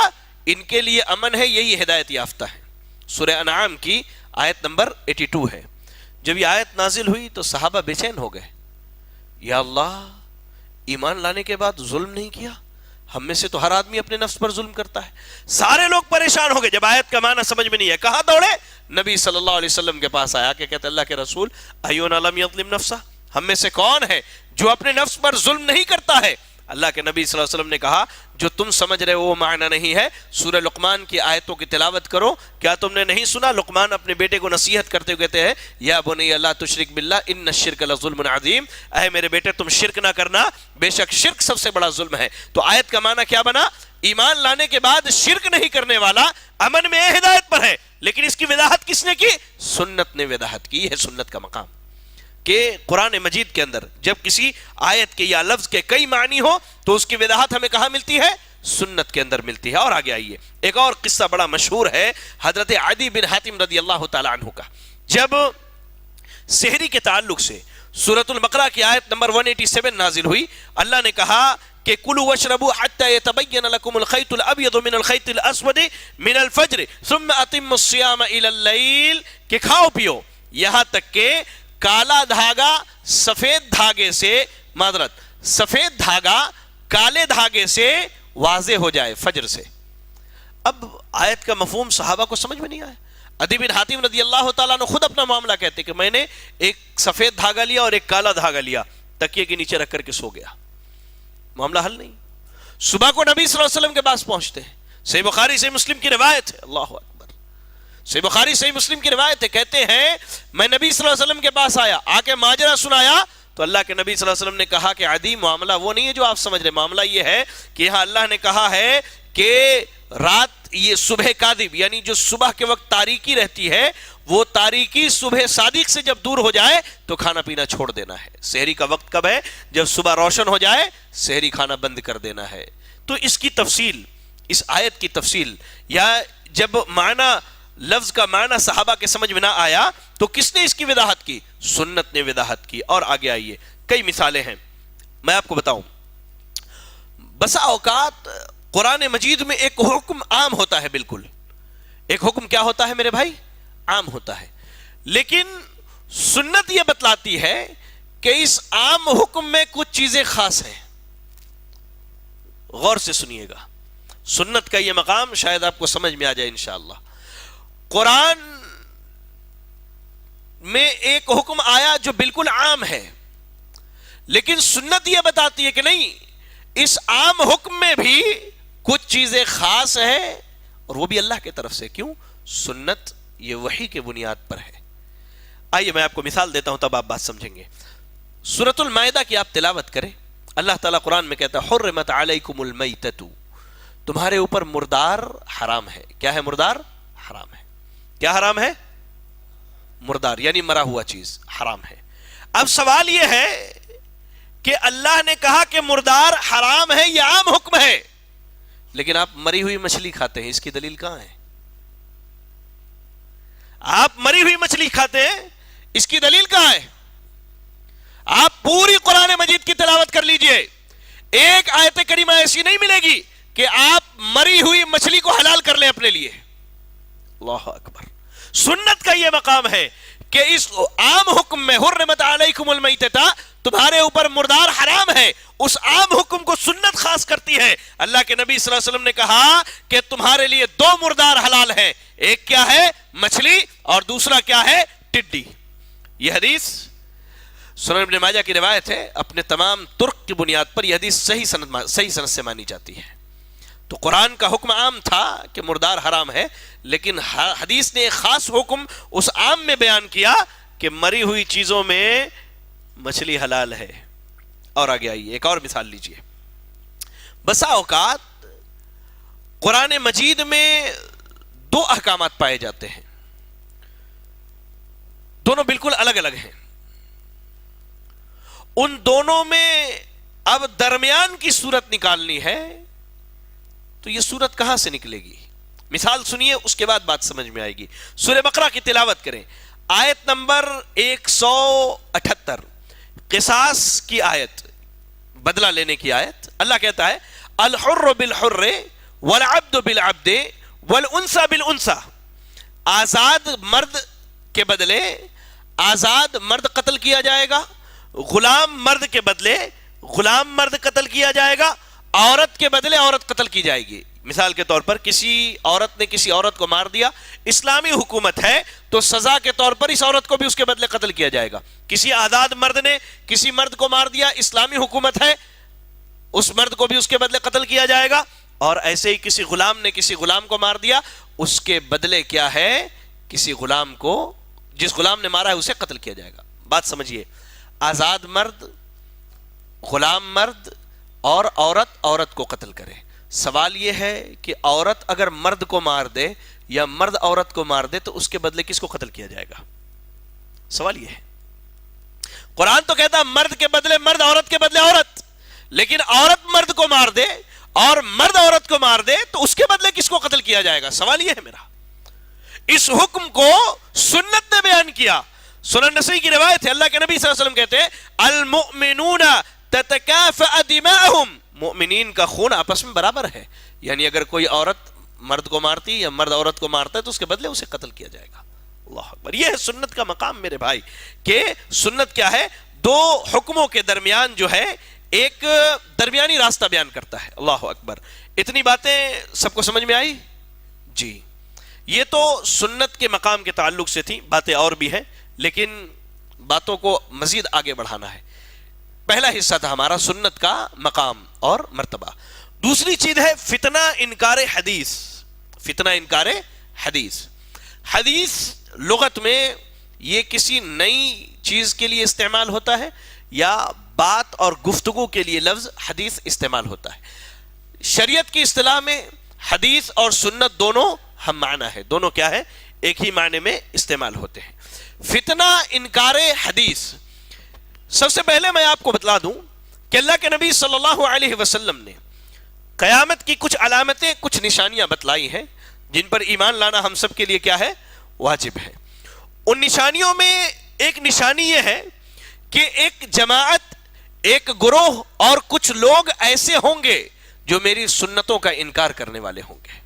ان کے لیے امن ہے، یہی ہدایت یافتہ ہے۔ سورہ انعام کی آیت نمبر 82 ہے۔ جب یہ آیت نازل ہوئی تو صحابہ بے چین ہو گئے، یا اللہ، ایمان لانے کے بعد ظلم نہیں کیا؟ ہم میں سے تو ہر آدمی اپنے نفس پر ظلم کرتا ہے۔ سارے لوگ پریشان ہو گئے۔ جب آیت کا معنی سمجھ میں نہیں ہے، کہاں دوڑے؟ نبی صلی اللہ علیہ وسلم کے پاس آیا کہ کہتے اللہ کے رسول ایونا لم یظلم نفسہ، ہم میں سے کون ہے جو اپنے نفس پر ظلم نہیں کرتا ہے؟ اللہ کے نبی صلی اللہ علیہ وسلم نے کہا جو تم سمجھ رہے ہو وہ معنی نہیں ہے، سورہ لقمان کی آیتوں کی تلاوت کرو۔ کیا تم نے نہیں سنا لقمان اپنے بیٹے کو نصیحت کرتے ہوئے کہتے ہیں یا بنی لا تشرک باللہ ان الشرک لظلم عظیم، اے میرے بیٹے تم شرک نہ کرنا، بے شک شرک سب سے بڑا ظلم ہے۔ تو آیت کا معنی کیا بنا؟ ایمان لانے کے بعد شرک نہیں کرنے والا امن میں ہدایت پر ہے، لیکن اس کی وضاحت کس نے کی؟ سنت نے وضاحت کی ہے۔ سنت کا مقام کہ قرآن مجید کے اندر جب کسی آیت کے یا لفظ کے کئی معنی ہو تو اس کی وضاحت ہمیں کہاں ملتی ہے؟ سنت کے اندر ملتی ہے۔ اور آگے آئیے، ایک اور قصہ بڑا مشہور ہے حضرت عدی بن حاتم رضی اللہ تعالی عنہ کا۔ جب سحری کے تعلق سے سورۃ البقرہ کی آیت نمبر 187 نازل ہوئی، اللہ نے کہا کہ کلوا واشربوا حتى يتبين لكم الخيط الابيض من الخيط الاسود من الفجر ثم اتموا الصيام الى الليل، کہ کھاؤ پیو یہاں تک کہ کالا دھاگا سفید دھاگے سے، معذرت، سفید دھاگا کالے دھاگے سے واضح ہو جائے فجر سے۔ اب آیت کا مفہوم صحابہ کو سمجھ میں نہیں آیا۔ عدی بن حاتم رضی اللہ تعالیٰ نے خود اپنا معاملہ کہتے کہ میں نے ایک سفید دھاگا لیا اور ایک کالا دھاگا لیا، تکیے کے نیچے رکھ کر کے سو گیا، معاملہ حل نہیں۔ صبح کو نبی صلی اللہ علیہ وسلم کے پاس پہنچتے ہیں، صحیح بخاری صحیح مسلم کی روایت ہے، اللہ اکبر، صحیح بخاری صحیح مسلم کی روایت ہے، کہتے ہیں میں نبی صلی اللہ علیہ وسلم کے پاس آیا، آ کے ماجرا سنایا تو اللہ کے نبی صلی اللہ علیہ وسلم نے کہا کہ عدی معاملہ وہ نہیں ہے جو آپ سمجھ رہے، معاملہ یہ ہے کہ یہاں اللہ نے کہا ہے کہ رات یہ صبح کاذب، یعنی جو صبح کے وقت تاریکی رہتی ہے وہ تاریکی صبح صادق سے جب دور ہو جائے تو کھانا پینا چھوڑ دینا ہے۔ سحری کا وقت کب ہے؟ جب صبح روشن ہو جائے سحری کھانا بند کر دینا ہے۔ تو اس کی تفصیل، اس آیت کی تفصیل، یا جب معنی لفظ کا معنی صحابہ کے سمجھ میں نہ آیا تو کس نے اس کی وضاحت کی؟ سنت نے وضاحت کی۔ اور آگے آئیے، کئی مثالیں ہیں۔ میں آپ کو بتاؤں، بسا اوقات قرآن مجید میں ایک حکم عام ہوتا ہے، بالکل ایک حکم کیا ہوتا ہے میرے بھائی؟ عام ہوتا ہے، لیکن سنت یہ بتلاتی ہے کہ اس عام حکم میں کچھ چیزیں خاص ہیں۔ غور سے سنیے گا، سنت کا یہ مقام شاید آپ کو سمجھ میں آ جائے انشاءاللہ۔ قرآن میں ایک حکم آیا جو بالکل عام ہے، لیکن سنت یہ بتاتی ہے کہ نہیں، اس عام حکم میں بھی کچھ چیزیں خاص ہیں، اور وہ بھی اللہ کی طرف سے۔ کیوں؟ سنت یہ وحی کے بنیاد پر ہے۔ آئیے میں آپ کو مثال دیتا ہوں، تب آپ بات سمجھیں گے۔ سورۃ المائدہ کی آپ تلاوت کریں، اللہ تعالیٰ قرآن میں کہتا ہے حرمت علیکم المیتۃ، تمہارے اوپر مردار حرام ہے۔ کیا ہے مردار؟ حرام ہے۔ کیا حرام ہے؟ مردار یعنی مرا ہوا چیز حرام ہے۔ اب سوال یہ ہے کہ اللہ نے کہا کہ مردار حرام ہے، یہ عام حکم ہے، لیکن آپ مری ہوئی مچھلی کھاتے ہیں، اس کی دلیل کہاں ہے؟ آپ مری ہوئی مچھلی کھاتے ہیں، اس کی دلیل کہاں ہے؟ آپ پوری قرآن مجید کی تلاوت کر لیجئے، ایک آیت کریمہ ایسی نہیں ملے گی کہ آپ مری ہوئی مچھلی کو حلال کر لیں اپنے لیے۔ اللہ اکبر۔ سنت کا یہ مقام ہے کہ اس عام حکم میں حرمت علیکم المیتۃ، تمہارے اوپر مردار حرام ہے، اس عام حکم کو سنت خاص کرتی ہے۔ اللہ کے نبی صلی اللہ علیہ وسلم نے کہا کہ تمہارے لیے دو مردار حلال ہیں، ایک کیا ہے؟ مچھلی، اور دوسرا کیا ہے؟ ٹڈی۔ یہ حدیث سنن ابن ماجہ کی روایت ہے، اپنے تمام ترک کی بنیاد پر یہ حدیث صحیح سند سے مانی جاتی ہے۔ تو قرآن کا حکم عام تھا کہ مردار حرام ہے، لیکن حدیث نے ایک خاص حکم اس عام میں بیان کیا کہ مری ہوئی چیزوں میں مچھلی حلال ہے۔ اور آگے آئیے ایک اور مثال لیجئے۔ بسا اوقات قرآن مجید میں دو احکامات پائے جاتے ہیں، دونوں بالکل الگ الگ ہیں، ان دونوں میں اب درمیان کی صورت نکالنی ہے تو یہ صورت کہاں سے نکلے گی؟ مثال سنیے، اس کے بعد بات سمجھ میں آئے گی۔ سورہ بقرہ کی تلاوت کریں، آیت نمبر 178، قصاص کی آیت، بدلہ لینے کی آیت۔ اللہ کہتا ہے الحر بالحر والعبد بالعبد والانثى بالانثى، آزاد مرد کے بدلے آزاد مرد قتل کیا جائے گا، غلام مرد کے بدلے غلام مرد قتل کیا جائے گا، عورت کے بدلے عورت قتل کی جائے گی۔ مثال کے طور پر کسی عورت نے کسی عورت کو مار دیا، اسلامی حکومت ہے تو سزا کے طور پر اس عورت کو بھی اس کے بدلے قتل کیا جائے گا۔ کسی آزاد مرد نے کسی مرد کو مار دیا، اسلامی حکومت ہے، اس مرد کو بھی اس کے بدلے قتل کیا جائے گا۔ اور ایسے ہی کسی غلام نے کسی غلام کو مار دیا، اس کے بدلے کیا ہے؟ کسی غلام کو، جس غلام نے مارا ہے اسے قتل کیا جائے گا۔ بات سمجھیے، آزاد مرد، غلام مرد اور عورت عورت کو قتل کرے۔ سوال یہ ہے کہ عورت اگر مرد کو مار دے یا مرد عورت کو مار دے تو اس کے بدلے کس کو قتل کیا جائے گا؟ سوال یہ ہے۔ قرآن تو کہتا ہے مرد کے بدلے مرد، عورت کے بدلے عورت، لیکن عورت مرد کو مار دے اور مرد عورت کو مار دے تو اس کے بدلے کس کو قتل کیا جائے گا؟ سوال یہ ہے میرا۔ اس حکم کو سنت نے بیان کیا۔ سنن نسائی کی روایت ہے، اللہ کے نبی صلی اللہ علیہ وسلم کہتے ہیں المؤمنون تتکافأ دماؤہم، مؤمنین کا خون آپس میں برابر ہے، یعنی اگر کوئی عورت مرد کو مارتی یا مرد عورت کو مارتا ہے تو اس کے بدلے اسے قتل کیا جائے گا۔ اللہ اکبر۔ یہ ہے سنت کا مقام میرے بھائی، کہ سنت کیا ہے؟ دو حکموں کے درمیان جو ہے ایک درمیانی راستہ بیان کرتا ہے۔ اللہ اکبر۔ اتنی باتیں سب کو سمجھ میں آئی؟ جی، یہ تو سنت کے مقام کے تعلق سے تھی، باتیں اور بھی ہیں لیکن باتوں کو مزید آگے بڑھانا ہے۔ پہلا حصہ تھا ہمارا سنت کا مقام اور مرتبہ۔ دوسری چیز ہے فتنہ انکار حدیث۔ فتنہ انکار حدیث، حدیث لغت میں یہ کسی نئی چیز کے لیے استعمال ہوتا ہے یا بات اور گفتگو کے لیے لفظ حدیث استعمال ہوتا ہے۔ شریعت کی اصطلاح میں حدیث اور سنت دونوں ہم معنی ہے، دونوں کیا ہے؟ ایک ہی معنی میں استعمال ہوتے ہیں۔ فتنہ انکار حدیث، سب سے پہلے میں آپ کو بتلا دوں کہ اللہ کے نبی صلی اللہ علیہ وسلم نے قیامت کی کچھ علامتیں، کچھ نشانیاں بتلائی ہیں جن پر ایمان لانا ہم سب کے لیے کیا ہے؟ واجب ہے۔ ان نشانیوں میں ایک نشانی یہ ہے کہ ایک جماعت ایک گروہ اور کچھ لوگ ایسے ہوں گے جو میری سنتوں کا انکار کرنے والے ہوں گے.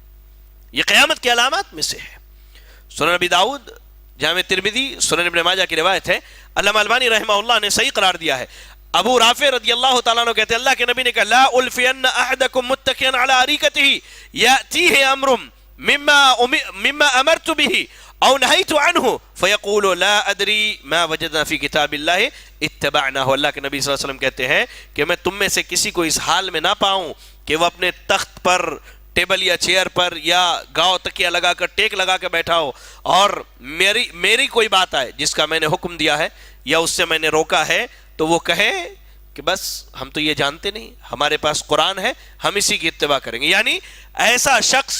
یہ قیامت کی علامات میں سے ہے. سنن نبی داؤد، جامع ترمذی، سنن ابن ماجہ کی روایت ہے. علامہ البانی رحمہ اللہ نے صحیح قرار دیا ہے. ابو رافع رضی اللہ تعالیٰ عنہ کہتے ہیں اللہ کے نبی نے کہا لا الفین احدکم متکئا علی اریکتہ یاتیہ امر مما امرت به او نہیت عنہ فیقول لا ادری ما وجدنا فی کتاب اللہ اتبعناہ. اللہ کے نبی صلی اللہ علیہ وسلم کہتے ہیں کہ میں تم میں سے کسی کو اس حال میں نہ پاؤں کہ وہ اپنے تخت پر، ٹیبل یا چیئر پر یا گاؤ تکیہ لگا کر ٹیک لگا کے بیٹھا ہو اور میری کوئی بات آئے جس کا میں نے حکم دیا ہے یا اس سے میں نے روکا ہے تو وہ کہے کہ بس ہم تو یہ جانتے نہیں، ہمارے پاس قرآن ہے، ہم اسی کی اتباع کریں گے. یعنی ایسا شخص،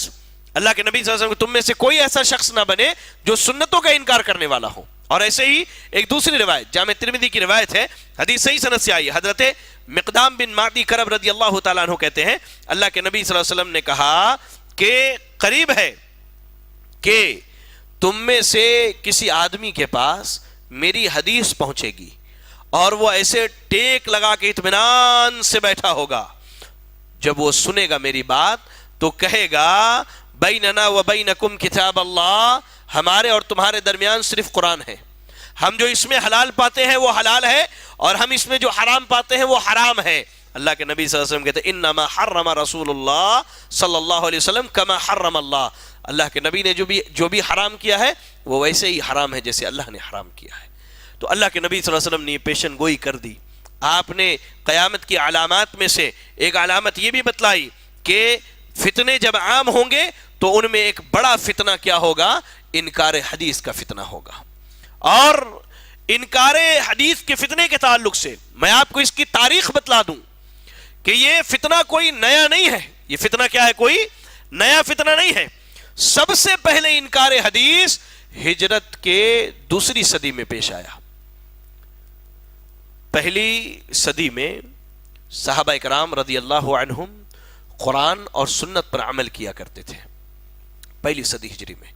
اللہ کے نبی صلی اللہ علیہ وسلم تم میں سے کوئی ایسا شخص نہ بنے جو سنتوں کا انکار کرنے والا ہو. اور ایسے ہی ایک دوسری روایت جامع ترمذی کی روایت ہے، حدیث صحیح سند سے آئی. حضرت مقدام بن معدی کرب رضی اللہ تعالیٰ عنہ کہتے ہیں اللہ کے نبی صلی اللہ علیہ وسلم نے کہا کہ قریب ہے کہ تم میں سے کسی آدمی کے پاس میری حدیث پہنچے گی اور وہ ایسے ٹیک لگا کے اطمینان سے بیٹھا ہوگا. جب وہ سنے گا میری بات تو کہے گا بیننا و بینکم کتاب اللہ، ہمارے اور تمہارے درمیان صرف قرآن ہے، ہم جو اس میں حلال پاتے ہیں وہ حلال ہے اور ہم اس میں جو حرام پاتے ہیں وہ حرام ہے. اللہ کے نبی صلی اللہ علیہ وسلم کہتے ہیں انما حرم رسول اللہ صلی اللہ علیہ وسلم کما حرم اللہ. اللہ کے نبی نے جو بھی حرام کیا ہے وہ ویسے ہی حرام ہے جیسے اللہ نے حرام کیا ہے. تو اللہ کے نبی صلی اللہ علیہ وسلم نے یہ پیشن گوئی کر دی. آپ نے قیامت کی علامات میں سے ایک علامت یہ بھی بتلائی کہ فتنے جب عام ہوں گے تو ان میں ایک بڑا فتنہ کیا ہوگا؟ انکار حدیث کا فتنہ ہوگا. اور انکار حدیث کے فتنے کے تعلق سے میں آپ کو اس کی تاریخ بتلا دوں کہ یہ فتنہ کوئی نیا نہیں ہے. یہ فتنہ کیا ہے؟ کوئی نیا فتنہ نہیں ہے. سب سے پہلے انکار حدیث ہجرت کے دوسری صدی میں پیش آیا. پہلی صدی میں صحابہ کرام رضی اللہ عنہم قرآن اور سنت پر عمل کیا کرتے تھے، پہلی صدی ہجری میں.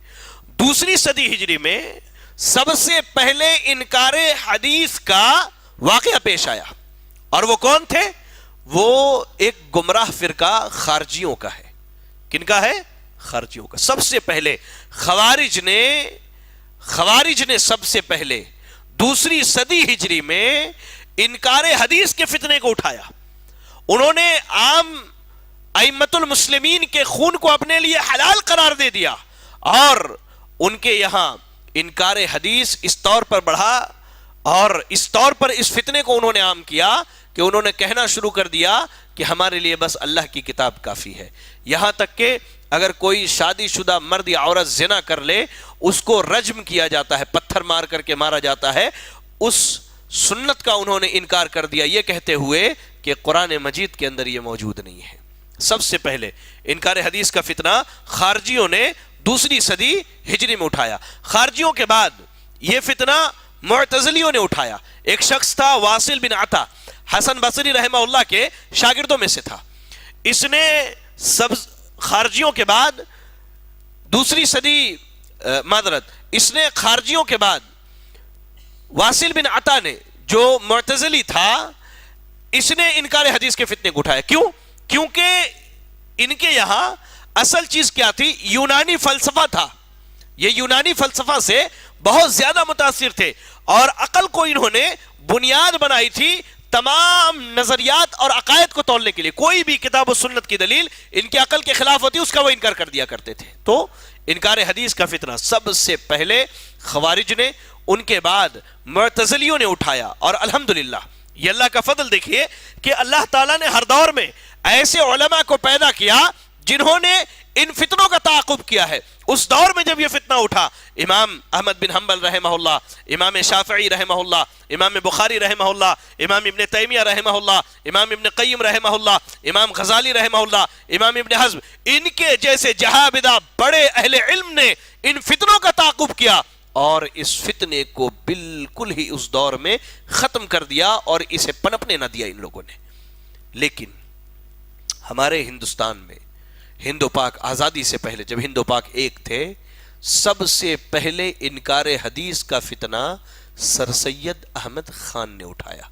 دوسری صدی ہجری میں سب سے پہلے انکار حدیث کا واقعہ پیش آیا. اور وہ کون تھے؟ وہ ایک گمراہ فرقہ خارجیوں کا ہے. کن کا ہے؟ خارجیوں کا. سب سے پہلے خوارج نے سب سے پہلے دوسری صدی ہجری میں انکار حدیث کے فتنے کو اٹھایا. انہوں نے عام ائمۃ المسلمین کے خون کو اپنے لیے حلال قرار دے دیا اور ان کے یہاں انکار حدیث اس طور پر بڑھا اور اس طور پر اس فتنے کو انہوں نے عام کیا کہ انہوں نے کہنا شروع کر دیا کہ ہمارے لیے بس اللہ کی کتاب کافی ہے. یہاں تک کہ اگر کوئی شادی شدہ مرد یا عورت زنا کر لے اس کو رجم کیا جاتا ہے، پتھر مار کر کے مارا جاتا ہے. اس سنت کا انہوں نے انکار کر دیا یہ کہتے ہوئے کہ قرآن مجید کے اندر یہ موجود نہیں ہے. سب سے پہلے انکار حدیث کا فتنہ خارجیوں نے دوسری صدی ہجری میں اٹھایا. خارجیوں کے بعد یہ فتنہ معتزلیوں نے اٹھایا. ایک شخص تھا واصل بن عطا، حسن بصری رحمہ اللہ کے شاگردوں میں سے تھا. اس نے سب خارجیوں کے بعد دوسری صدی اس نے خارجیوں کے بعد واصل بن عطا نے جو معتزلی تھا اس نے انکار حدیث کے فتنے کو اٹھایا. کیوں؟ کیونکہ ان کے یہاں اصل چیز کیا تھی؟ یونانی فلسفہ تھا. یہ یونانی فلسفہ سے بہت زیادہ متاثر تھے اور عقل کو انہوں نے بنیاد بنائی تھی تمام نظریات اور عقائد کو تولنے کے لیے. کوئی بھی کتاب و سنت کی دلیل ان کی عقل کے خلاف ہوتی اس کا وہ انکار کر دیا کرتے تھے. تو انکار حدیث کا فتنہ سب سے پہلے خوارج نے، ان کے بعد معتزلیوں نے اٹھایا. اور الحمدللہ یہ اللہ کا فضل دیکھیے کہ اللہ تعالیٰ نے ہر دور میں ایسے علماء کو پیدا کیا جنہوں نے ان فتنوں کا تعاقب کیا ہے. اس دور میں جب یہ فتنہ اٹھا، امام احمد بن حنبل رحمہ اللہ، امام شافعی رحمہ اللہ، امام بخاری رحمہ اللہ، امام ابن تیمیہ رحمہ اللہ، امام ابن قیم رحمہ اللہ، امام غزالی رحمہ اللہ، امام ابن حزم، ان کے جیسے جہابدہ بڑے اہل علم نے ان فتنوں کا تعاقب کیا اور اس فتنے کو بالکل ہی اس دور میں ختم کر دیا اور اسے پنپنے نہ دیا ان لوگوں نے. لیکن ہمارے ہندوستان میں ہند و پاک آزادی سے پہلے جب ہند و پاک ایک تھے، سب سے پہلے انکار حدیث کا فتنہ سر سید احمد خان نے اٹھایا.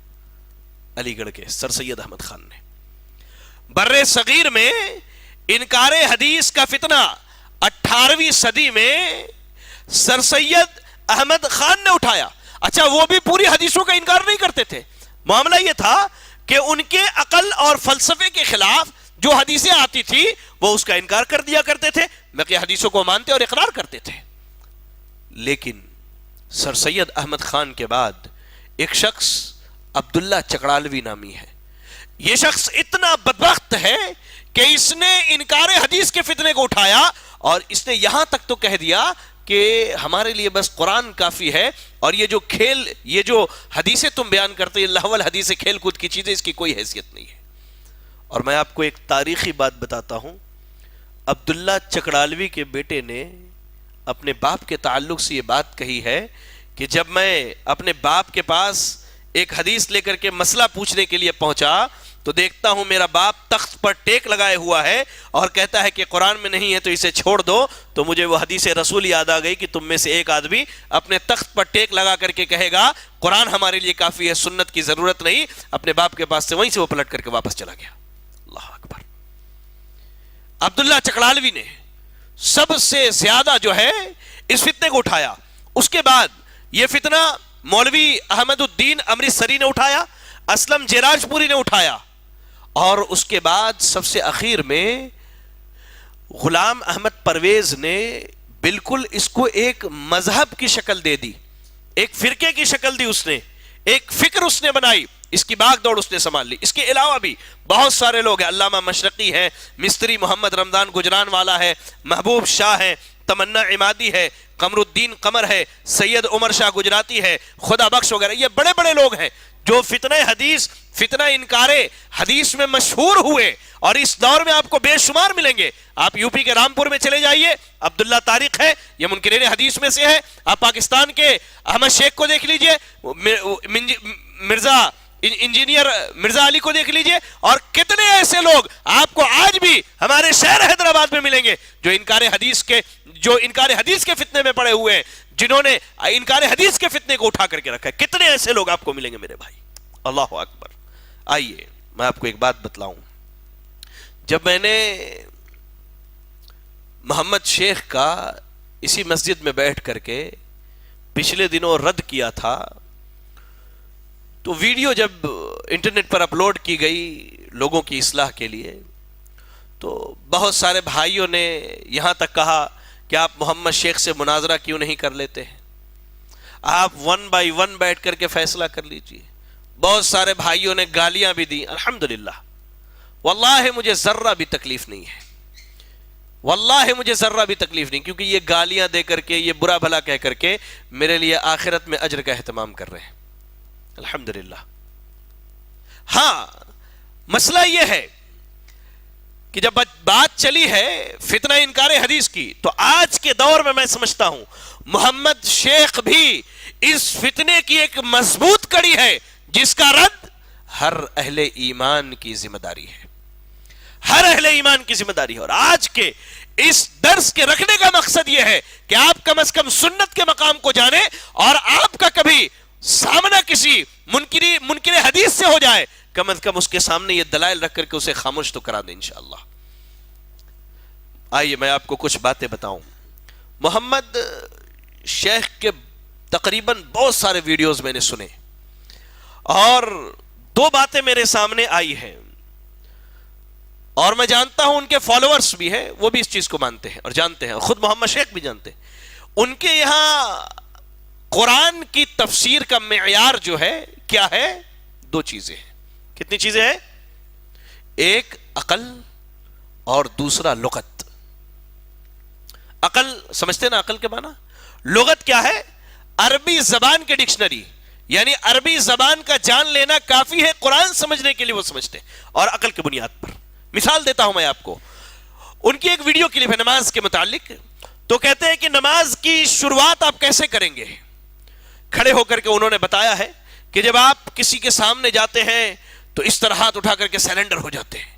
علی گڑھ کے سر سید احمد خان نے. بر صغیر میں انکار حدیث کا فتنہ 18ویں صدی میں سر سید احمد خان نے اٹھایا. اچھا وہ بھی پوری حدیثوں کا انکار نہیں کرتے تھے. معاملہ یہ تھا کہ ان کے عقل اور فلسفے کے خلاف جو حدیثیں آتی تھی وہ اس کا انکار کر دیا کرتے تھے، باقی حدیثوں کو مانتے اور اقرار کرتے تھے. لیکن سر سید احمد خان کے بعد ایک شخص عبداللہ چکڑالوی نامی ہے. یہ شخص اتنا بدبخت ہے کہ اس نے انکار حدیث کے فتنے کو اٹھایا اور اس نے یہاں تک تو کہہ دیا کہ ہمارے لیے بس قرآن کافی ہے، اور یہ جو کھیل، یہ جو حدیثیں تم بیان کرتے ہیں لہو الحدیث کھیل کود کی چیزیں، اس کی کوئی حیثیت نہیں ہے. اور میں آپ کو ایک تاریخی بات بتاتا ہوں. عبداللہ چکڑالوی کے بیٹے نے اپنے باپ کے تعلق سے یہ بات کہی ہے کہ جب میں اپنے باپ کے پاس ایک حدیث لے کر کے مسئلہ پوچھنے کے لیے پہنچا تو دیکھتا ہوں میرا باپ تخت پر ٹیک لگائے ہوا ہے اور کہتا ہے کہ قرآن میں نہیں ہے تو اسے چھوڑ دو. تو مجھے وہ حدیث رسول یاد آ گئی کہ تم میں سے ایک آدمی اپنے تخت پر ٹیک لگا کر کے کہے گا قرآن ہمارے لیے کافی ہے، سنت کی ضرورت نہیں. اپنے باپ کے پاس سے وہیں سے وہ پلٹ کر کے واپس چلا گیا. اللہ اکبر. عبداللہ چکڑالوی نے سب سے زیادہ جو ہے اس فتنے کو اٹھایا. اس کے بعد یہ فتنہ مولوی احمد الدین امرتسری نے اٹھایا، اسلم جیراج پوری نے اٹھایا، اور اس کے بعد سب سے اخیر میں غلام احمد پرویز نے بالکل اس کو ایک مذہب کی شکل دے دی، ایک فرقے کی شکل دی. اس نے ایک فکر اس نے بنائی، اس کی باغ دوڑ اس نے سنبھال لی. اس کے علاوہ بھی بہت سارے لوگ ہیں. علامہ مشرقی ہے، مستری محمد رمضان گجران والا ہے، محبوب شاہ ہے، تمنا عمادی ہے، قمر الدین قمر ہے، سید عمر شاہ گجراتی ہے، خدا بخش وغیرہ. یہ بڑے بڑے لوگ ہیں جو فتنہ حدیث، فتنہ انکار حدیث میں مشہور ہوئے، اور اس دور میں آپ کو بے شمار ملیں گے. آپ یو پی کے رامپور میں چلے جائیے، عبداللہ طارق ہے، یہ منکرین حدیث میں سے ہے. آپ پاکستان کے احمد شیخ کو دیکھ لیجئے، مرزا انجینئر مرزا علی کو دیکھ لیجئے، اور کتنے ایسے لوگ آپ کو آج بھی ہمارے شہر حیدرآباد میں ملیں گے جو انکار حدیث کے فتنے میں پڑے ہوئے ہیں، جنہوں نے انکار حدیث کے فتنے کو اٹھا کر کے رکھا ہے. کتنے ایسے لوگ آپ کو ملیں گے میرے بھائی. اللہ اکبر. آئیے میں آپ کو ایک بات بتلاؤں. جب میں نے محمد شیخ کا اسی مسجد میں بیٹھ کر کے پچھلے دنوں رد کیا تھا، تو ویڈیو جب انٹرنیٹ پر اپلوڈ کی گئی لوگوں کی اصلاح کے لیے، تو بہت سارے بھائیوں نے یہاں تک کہا کہ آپ محمد شیخ سے مناظرہ کیوں نہیں کر لیتے ہیں، آپ 1 بائی 1 بیٹھ کر کے فیصلہ کر لیجئے. بہت سارے بھائیوں نے گالیاں بھی دی. الحمدللہ واللہ مجھے ذرہ بھی تکلیف نہیں ہے، واللہ مجھے ذرہ بھی تکلیف نہیں، کیونکہ یہ گالیاں دے کر کے، یہ برا بھلا کہہ کر کے میرے لیے آخرت میں اجر کا اہتمام کر رہے ہیں. الحمدللہ. ہاں مسئلہ یہ ہے کہ جب بات چلی ہے فتنہ انکار حدیث کی، تو آج کے دور میں سمجھتا ہوں محمد شیخ بھی اس فتنے کی ایک مضبوط کڑی ہے جس کا رد ہر اہل ایمان کی ذمہ داری ہے، ہر اہل ایمان کی ذمہ داری ہے. اور آج کے اس درس کے رکھنے کا مقصد یہ ہے کہ آپ کم از کم سنت کے مقام کو جانیں، اور آپ کا کبھی سامنا کسی منکر حدیث سے ہو جائے، کم از کم اس کے سامنے یہ دلائل رکھ کر کے اسے خاموش تو کرا دیں انشاءاللہ. آئیے میں آپ کو کچھ باتیں بتاؤں. محمد شیخ کے تقریباً بہت سارے ویڈیوز میں نے سنے، اور 2 باتیں میرے سامنے آئی ہیں، اور میں جانتا ہوں ان کے فالوورز بھی ہیں، وہ بھی اس چیز کو مانتے ہیں اور جانتے ہیں، خود محمد شیخ بھی جانتے ہیں. ان کے یہاں قرآن کی تفسیر کا معیار جو ہے کیا ہے؟ 2 چیزیں ہیں. کتنی چیزیں ہیں؟ ایک عقل اور دوسرا لغت. عقل سمجھتے نا عقل کے معنی؟ لغت کیا ہے؟ عربی زبان کے ڈکشنری، یعنی عربی زبان کا جان لینا کافی ہے قرآن سمجھنے کے لیے، وہ سمجھتے ہیں، اور عقل کی بنیاد پر. مثال دیتا ہوں میں آپ کو. ان کی ایک ویڈیو کلپ ہے نماز کے متعلق، تو کہتے ہیں کہ نماز کی شروعات آپ کیسے کریں گے. کھڑے ہو کر کے انہوں نے بتایا ہے کہ جب آپ کسی کے سامنے جاتے ہیں تو اس طرح ہاتھ اٹھا کر کے سیلنڈر ہو جاتے ہیں.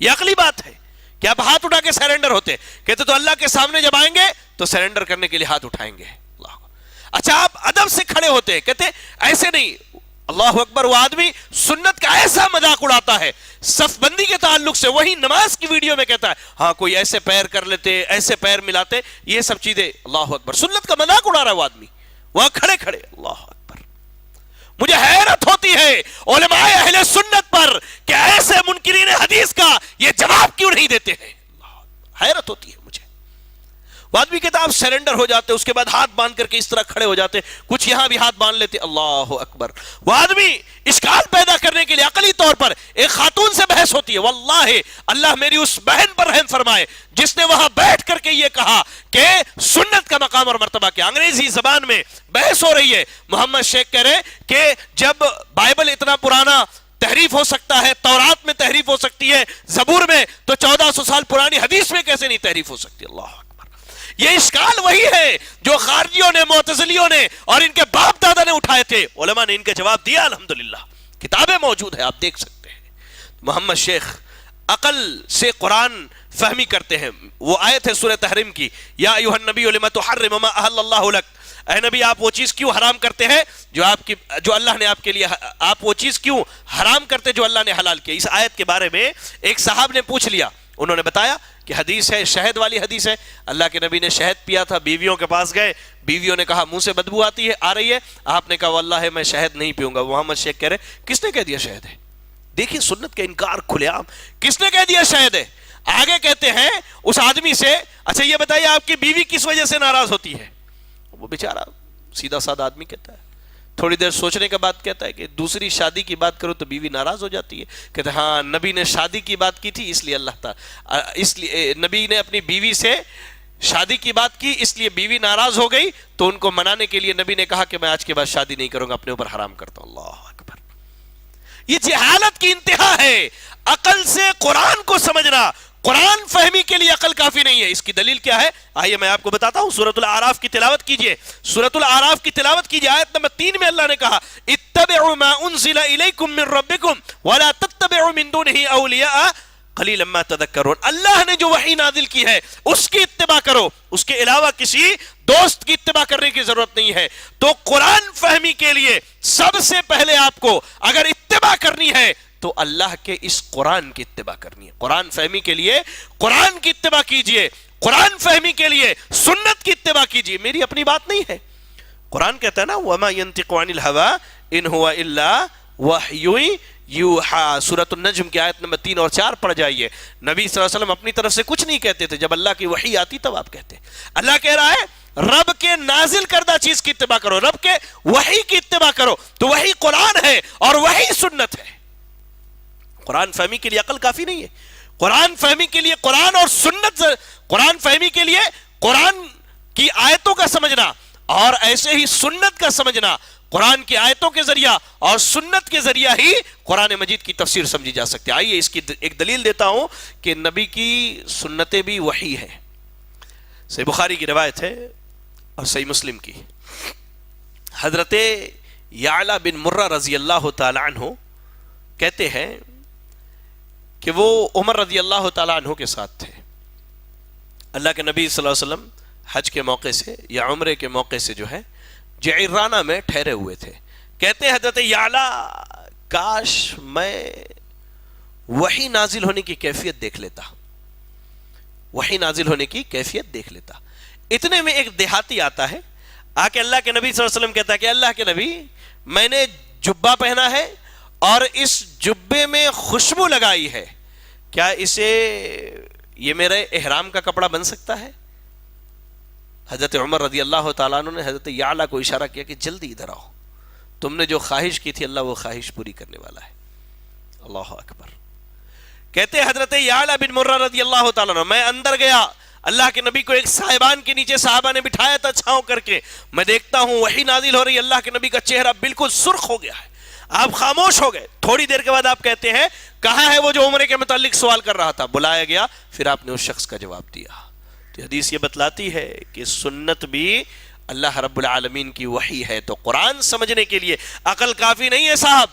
یہ عقلی بات ہے کہ آپ ہاتھ اٹھا کے سیلنڈر ہوتے. کہتے تو اللہ کے سامنے جب آئیں گے تو سیلنڈر کرنے کے لیے ہاتھ اٹھائیں گے. اچھا آپ ادب سے کھڑے ہوتے ہیں، کہتے ایسے نہیں، اللہ اکبر. وہ آدمی سنت کا ایسا مذاق اڑاتا ہے صف بندی کے تعلق سے, وہی نماز کی ویڈیو میں کہتا ہے ہاں کوئی ایسے پیر کر لیتے, ایسے پیر ملاتے, یہ سب چیزیں. اللہ اکبر, سنت کا مذاق اڑا رہا ہے وہ آدمی وہاں کھڑے کھڑے. اللہ اکبر. مجھے حیرت ہوتی ہے علماء اہل سنت پر کہ ایسے منکرین حدیث کا یہ جواب کیوں نہیں دیتے ہیں. حیرت ہوتی ہے مجھے. وہ آدمی کہتا آپ سرنڈر ہو جاتے, اس کے بعد ہاتھ باندھ کر کے اس طرح کھڑے ہو جاتے, کچھ یہاں بھی ہاتھ باندھ لیتے. اللہ اکبر. وہ آدمی اشکال پیدا کرنے کے لیے عقلی طور پر ایک خاتون سے بحث ہوتی ہے. واللہ اللہ میری اس بہن پر رحم فرمائے جس نے وہاں بیٹھ کر کے یہ کہا کہ سنت کا مقام اور مرتبہ کیا. انگریزی زبان میں بحث ہو رہی ہے. محمد شیخ کہہ رہے کہ جب بائبل اتنا پرانا تحریف ہو سکتا ہے, تورات میں تحریف ہو سکتی ہے, زبور میں, تو 1400 سال پرانی حدیث میں کیسے نہیں تحریف ہو سکتی. اللہ اکبر. یہ اشکال وہی ہے جو خارجیوں نے, معتزلیوں نے اور ان کے باپ دادا نے اٹھائے تھے. علماء نے ان کے جواب دیا الحمدللہ, کتابیں موجود ہیں آپ دیکھ سکتے ہیں. محمد شیخ عقل سے قرآن فہمی کرتے ہیں. وہ آیت ہے سورہ تحریم کی, یا ایھا النبی لما تحرم ما احل اللہ لک, اے نبی آپ وہ چیز کیوں حرام کرتے ہیں جو اللہ نے آپ کے لیے, آپ وہ چیز کیوں حرام کرتے جو اللہ نے حلال کیا. اس آیت کے بارے میں ایک صاحب نے پوچھ لیا, انہوں نے بتایا کہ حدیث ہے, شہد والی حدیث ہے, اللہ کے نبی نے شہد پیا تھا, بیویوں کے پاس گئے, بیویوں نے کہا منہ سے بدبو آتی ہے, آ رہی ہے, آپ نے کہا واللہ میں شہد نہیں پیوں گا. محمد شیخ کہہ رہے کس نے کہہ دیا شہد ہے. دیکھیں سنت کا انکار کھلے عام, کس نے کہہ دیا شہد ہے. آگے کہتے ہیں اس آدمی سے, اچھا یہ بتائیے آپ کی بیوی کس وجہ سے ناراض ہوتی ہے. وہ بیچارہ سیدھا سادہ آدمی کہتا ہے, تھوڑی دیر سوچنے کے بعد کہتا ہے کہ دوسری شادی کی بات کرو تو بیوی ناراض ہو جاتی ہے. کہتے ہیں ہاں نبی نے شادی کی بات کی تھی اس لیے اللہ تعالیٰ, اس لیے نبی نے اپنی بیوی سے شادی کی بات کی اس لیے بیوی ناراض ہو گئی, تو ان کو منانے کے لیے نبی نے کہا کہ میں آج کے بعد شادی نہیں کروں گا, اپنے اوپر حرام کرتا ہوں. اللہ اکبر. یہ جہالت کی انتہا ہے. عقل سے قرآن کو سمجھنا, قرآن فہمی کے لیے عقل کافی نہیں ہے. اس کی دلیل کیا ہے آئیے میں آپ کو بتاتا ہوں. سورۃ الاعراف کی تلاوت کیجئے, سورۃ الاعراف کی تلاوت کیجئے. آیت نمبر 3 میں اللہ نے کہا اتبعوا ما انزل الیکم من ربکم ولا تتبعوا من دونه اولیاء قلیلا ما تذکرون. اللہ نے جو وحی نازل کی ہے اس کی اتباع کرو, اس کے علاوہ کسی دوست کی اتباع کرنے کی ضرورت نہیں ہے. تو قرآن فہمی کے لیے سب سے پہلے آپ کو اگر اتباع کرنی ہے تو اللہ کے اس قرآن کی اتباع کرنی ہے. قرآن فہمی کے لیے قرآن کی اتباع کیجئے, قرآن فہمی کے لیے سنت کی اتباع کیجئے. میری اپنی بات نہیں ہے. قرآن کہتا ہے نا وَمَا يَنْتِقُ عَنِ الْهَوَىٰ إِنْ هُوَ إِلَّا وَحْيٌ یوحا. سورۃ النجم کی آیت نمبر 3 اور 4 پڑھ جائیے. نبی صلی اللہ علیہ وسلم اپنی طرف سے کچھ نہیں کہتے تھے, جب اللہ کی وحی آتی تب آپ کہتے. اللہ کہہ رہا ہے رب کے نازل کردہ چیز کی اتباع کرو, رب کے وحی کی اتباع کرو. تو وحی قرآن ہے اور وحی سنت ہے. قرآن فہمی کے لیے عقل کافی نہیں ہے. قرآن فہمی کے لیے قرآن اور سنت, قرآن فہمی کے لیے قرآن کی آیتوں کا سمجھنا اور ایسے ہی سنت کا سمجھنا. قرآن کی آیتوں کے ذریعہ اور سنت کے ذریعہ ہی قرآن مجید کی تفسیر سمجھی جا سکتی ہے. آئیے اس کی ایک دلیل دیتا ہوں کہ نبی کی سنتیں بھی وحی ہیں. صحیح بخاری کی روایت ہے اور صحیح مسلم کی. حضرت یعلا بن مرہ رضی اللہ تعالی عنہ کہتے ہیں کہ وہ عمر رضی اللہ تعالی عنہ کے ساتھ تھے. اللہ کے نبی صلی اللہ علیہ وسلم حج کے موقع سے یا عمرے کے موقع سے جو ہے جعرانہ میں ٹھہرے ہوئے تھے. کہتے ہیں حضرت یعلا کاش میں وحی نازل ہونے کی کیفیت دیکھ لیتا, وحی نازل ہونے کی کیفیت دیکھ لیتا. اتنے میں ایک دیہاتی آتا ہے, آ کے اللہ کے نبی صلی اللہ علیہ وسلم کہتا ہے کہ اللہ کے نبی میں نے جبہ پہنا ہے اور اس جبے میں خوشبو لگائی ہے, کیا اسے یہ میرے احرام کا کپڑا بن سکتا ہے؟ حضرت عمر رضی اللہ تعالیٰ عنہ نے حضرت یعلا کو اشارہ کیا کہ جلدی ادھر آؤ, تم نے جو خواہش کی تھی اللہ وہ خواہش پوری کرنے والا ہے. اللہ اکبر. کہتے حضرت یعلا بن مرہ رضی اللہ تعالیٰ عنہ, میں اندر گیا, اللہ کے نبی کو ایک صاحبان کے نیچے صحابہ نے بٹھایا تھا چھاؤں کر کے. میں دیکھتا ہوں وحی نازل ہو رہی, اللہ کے نبی کا چہرہ بالکل سرخ ہو گیا ہے, آپ خاموش ہو گئے. تھوڑی دیر کے بعد آپ کہتے ہیں کہاں ہے وہ جو عمرے کے متعلق سوال کر رہا تھا؟ بلایا گیا, پھر آپ نے اس شخص کا جواب دیا. تو حدیث یہ بتلاتی ہے کہ سنت بھی اللہ رب العالمین کی وحی ہے. تو قرآن سمجھنے کے لیے عقل کافی نہیں ہے صاحب,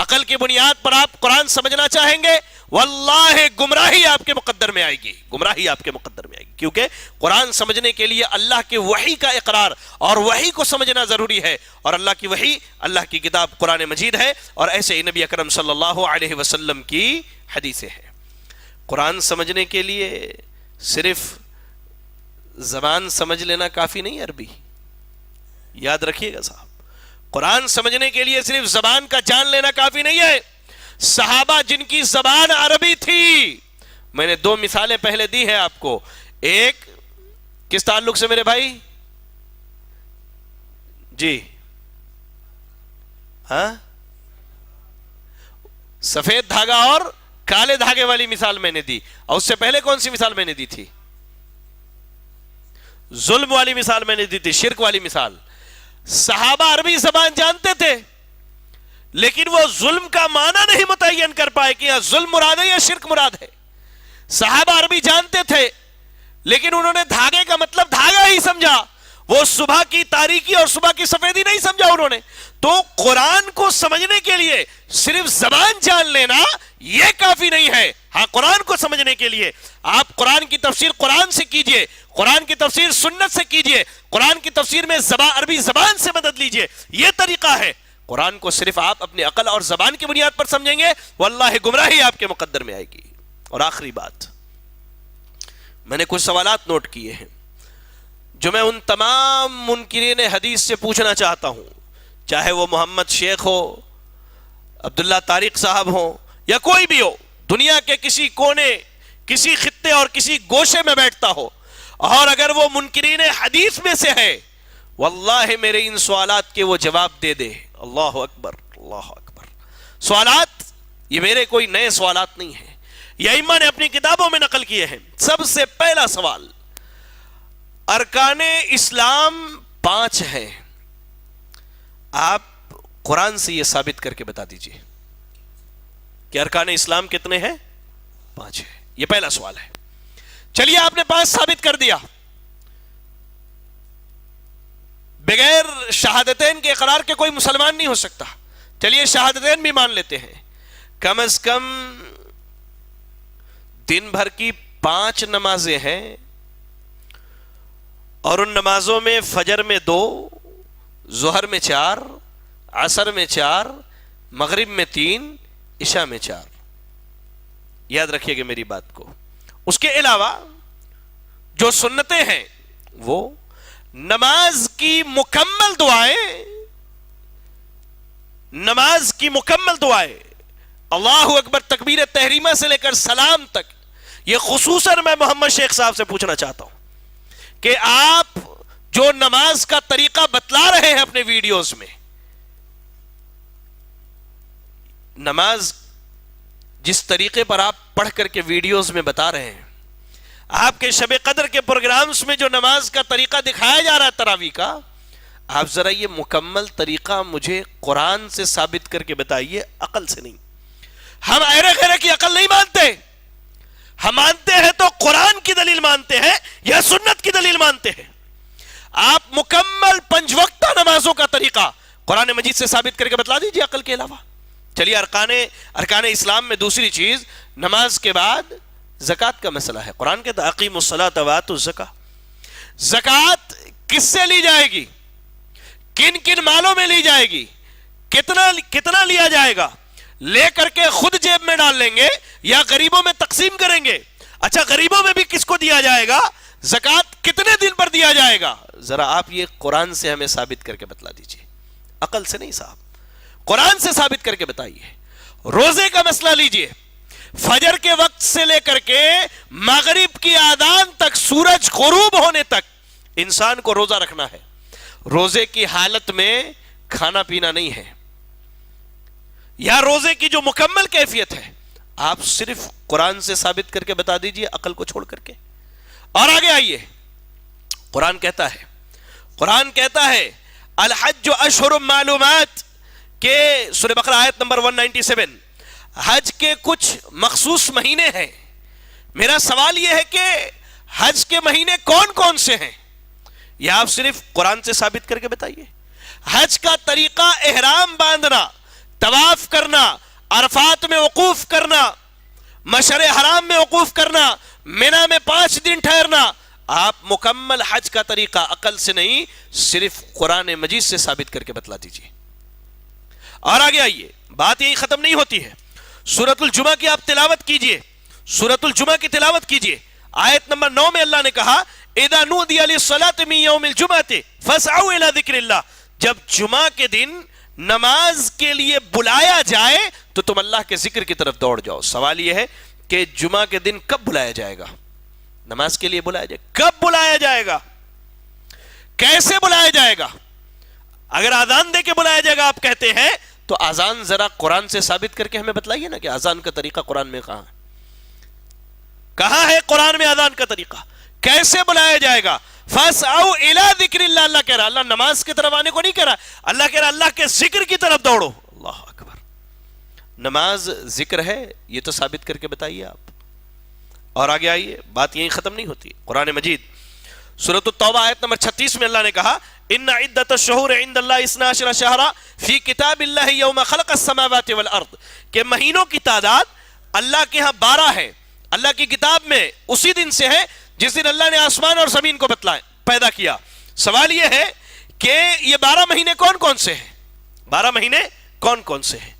عقل کی بنیاد پر آپ قرآن سمجھنا چاہیں گے، واللہ گمراہی آپ کے مقدر میں آئے گی، گمراہی آپ کے مقدر میں آئے گی، کیونکہ قرآن سمجھنے کے لیے اللہ کے وحی کا اقرار اور وحی کو سمجھنا ضروری ہے، اور اللہ کی وحی اللہ کی کتاب قرآن مجید ہے، اور ایسے ہی نبی اکرم صلی اللہ علیہ وسلم کی حدیثیں ہیں۔ قرآن سمجھنے کے لیے صرف زبان سمجھ لینا کافی نہیں، عربی یاد رکھیے گا صاحب، قرآن سمجھنے کے لیے صرف زبان کا جان لینا کافی نہیں ہے۔ صحابہ جن کی زبان عربی تھی، میں نے 2 مثالیں پہلے دی ہیں آپ کو، ایک کس تعلق سے میرے بھائی؟ جی ہاں، سفید دھاگا اور کالے دھاگے والی مثال میں نے دی، اور اس سے پہلے کون سی مثال میں نے دی تھی؟ ظلم والی مثال میں نے دی تھی، شرک والی مثال۔ صحابہ عربی زبان جانتے تھے، لیکن وہ ظلم کا معنی نہیں متعین کر پائے کہ یہاں ظلم مراد ہے یا شرک مراد ہے۔ صحابہ عربی جانتے تھے، لیکن انہوں نے دھاگے کا مطلب دھاگا ہی سمجھا، وہ صبح کی تاریکی اور صبح کی سفیدی نہیں سمجھا انہوں نے۔ تو قرآن کو سمجھنے کے لیے صرف زبان جان لینا یہ کافی نہیں ہے۔ ہاں، قرآن کو سمجھنے کے لیے آپ قرآن کی تفسیر قرآن سے کیجئے، قرآن کی تفسیر سنت سے کیجئے، قرآن کی تفسیر میں عربی زبان سے مدد لیجئے، یہ طریقہ ہے۔ قرآن کو صرف آپ اپنی عقل اور زبان کی بنیاد پر سمجھیں گے، واللہ گمراہی آپ کے مقدر میں آئے گی۔ اور آخری بات، میں نے کچھ سوالات نوٹ کیے ہیں جو میں ان تمام منکرین حدیث سے پوچھنا چاہتا ہوں، چاہے وہ محمد شیخ ہو، عبداللہ طارق صاحب ہو، یا کوئی بھی ہو، دنیا کے کسی کونے، کسی خطے اور کسی گوشے میں بیٹھتا ہو، اور اگر وہ منکرین حدیث میں سے ہے، واللہ میرے ان سوالات کے وہ جواب دے دے۔ اللہ اکبر، اللہ اکبر۔ سوالات یہ میرے کوئی نئے سوالات نہیں ہیں، یہ ائمہ نے اپنی کتابوں میں نقل کیے ہیں۔ سب سے پہلا سوال، ارکان اسلام 5 ہیں، آپ قرآن سے یہ ثابت کر کے بتا دیجئے کہ ارکان اسلام کتنے ہیں؟ 5 ہیں۔ یہ پہلا سوال ہے۔ چلیے، آپ نے 5 ثابت کر دیا، بغیر شہادتین کے اقرار کے کوئی مسلمان نہیں ہو سکتا۔ چلیے شہادتین بھی مان لیتے ہیں، کم از کم دن بھر کی 5 نمازیں ہیں، اور ان نمازوں میں فجر میں 2، ظہر میں 4، عصر میں 4، مغرب میں 3، عشاء میں 4۔ یاد رکھیے گا میری بات کو۔ اس کے علاوہ جو سنتیں ہیں، وہ نماز کی مکمل دعائیں، نماز کی مکمل دعائیں، اللہ اکبر تکبیر تحریمہ سے لے کر سلام تک، یہ خصوصاً میں محمد شیخ صاحب سے پوچھنا چاہتا ہوں کہ آپ جو نماز کا طریقہ بتلا رہے ہیں اپنے ویڈیوز میں، نماز جس طریقے پر آپ پڑھ کر کے ویڈیوز میں بتا رہے ہیں، آپ کے شب قدر کے پروگرامز میں جو نماز کا طریقہ دکھایا جا رہا ہے تراویح کا، آپ ذرا یہ مکمل طریقہ مجھے قرآن سے ثابت کر کے بتائیے، عقل سے نہیں۔ ہم ایرے خیرے کی عقل نہیں مانتے، ہم مانتے ہیں تو قرآن کی دلیل مانتے ہیں یا سنت کی دلیل مانتے ہیں۔ آپ مکمل 5 وقتہ نمازوں کا طریقہ قرآن مجید سے ثابت کر کے بتلا دیجیے عقل کے علاوہ۔ چلیے، ارکان اسلام میں دوسری چیز، نماز کے بعد زکوٰۃ کا مسئلہ ہے۔ قرآن کہتا ہے اقیموا الصلاۃ وآتوا الزکاۃ۔ زکوٰۃ کس سے لی جائے گی؟ کن کن مالوں میں لی جائے گی؟ کتنا لیا جائے گا؟ لے کر کے خود جیب میں ڈال لیں گے یا غریبوں میں تقسیم کریں گے؟ اچھا، غریبوں میں بھی کس کو دیا جائے گا؟ زکوٰۃ کتنے دن پر دیا جائے گا؟ ذرا آپ یہ قرآن سے ہمیں ثابت کر کے بتلا دیجئے، عقل سے نہیں صاحب، قرآن سے ثابت کر کے بتائیے۔ روزے کا مسئلہ لیجئے، فجر کے وقت سے لے کر کے مغرب کی آذان تک، سورج غروب ہونے تک انسان کو روزہ رکھنا ہے۔ روزے کی حالت میں کھانا پینا نہیں ہے، یا روزے کی جو مکمل کیفیت ہے آپ صرف قرآن سے ثابت کر کے بتا دیجئے، عقل کو چھوڑ کر کے۔ اور آگے آئیے، قرآن کہتا ہے الحج اشہر معلومات، کہ سورہ بقرہ آیت نمبر 197، حج کے کچھ مخصوص مہینے ہیں۔ میرا سوال یہ ہے کہ حج کے مہینے کون کون سے ہیں؟ یہ آپ صرف قرآن سے ثابت کر کے بتائیے۔ حج کا طریقہ احرام باندھنا طواف کرنا، عرفات میں وقوف کرنا، مشعر حرام میں وقوف کرنا، منی میں 5 دن ٹھہرنا، آپ مکمل حج کا طریقہ عقل سے نہیں صرف قرآن مجید سے ثابت کر کے بتلا دیجیے۔ اور آگے آئیے، بات یہی ختم نہیں ہوتی ہے، سورۃ الجمعہ کی آپ تلاوت کیجئے، سورۃ الجمعہ کی تلاوت کیجئے، آیت نمبر 9 میں اللہ نے کہا اذا نودی للصلاۃ من یوم الجمعۃ فاسعوا الی ذکر اللہ، جب جمعہ کے دن نماز کے لیے بلایا جائے تو تم اللہ کے ذکر کی طرف دوڑ جاؤ۔ سوال یہ ہے کہ جمعہ کے دن کب بلایا جائے گا؟ نماز کے لیے بلایا جائے، کب بلایا جائے گا؟ کیسے بلایا جائے گا؟ اگر آذان دے کے بلایا جائے گا آپ کہتے ہیں تو آذان ذرا قرآن سے ثابت کر کے ہمیں بتلائیے نا کہ آذان کا طریقہ قرآن میں کہاں ہے؟ کہاں ہے قرآن میں آذان کا طریقہ؟ کیسے بلایا جائے گا؟ فاسعوا الی ذکر اللہ، اللہ کہہ رہا، اللہ نماز کی طرف آنے کو نہیں کہہ رہا، اللہ کہہ رہا اللہ کے ذکر کی طرف دوڑو۔ اللہ اکبر، نماز ذکر ہے یہ تو ثابت کر کے بتائیے آپ۔ اور آگے آئیے، بات یہیں ختم نہیں ہوتی، قرآن مجید سورۃ التوبہ آیت نمبر 36 میں اللہ نے کہا ان عدت الشہور عند اللہ 12 شہرا فی کتاب اللہ یوم خلق السماوات والارض، کہ مہینوں کی تعداد اللہ کے ہاں 12 ہے، اللہ کی کتاب میں اسی دن سے ہے جس دن اللہ نے آسمان اور زمین کو پیدا کیا۔ سوال یہ ہے کہ یہ 12 مہینے کون کون سے ہیں؟ 12 مہینے کون کون سے ہیں؟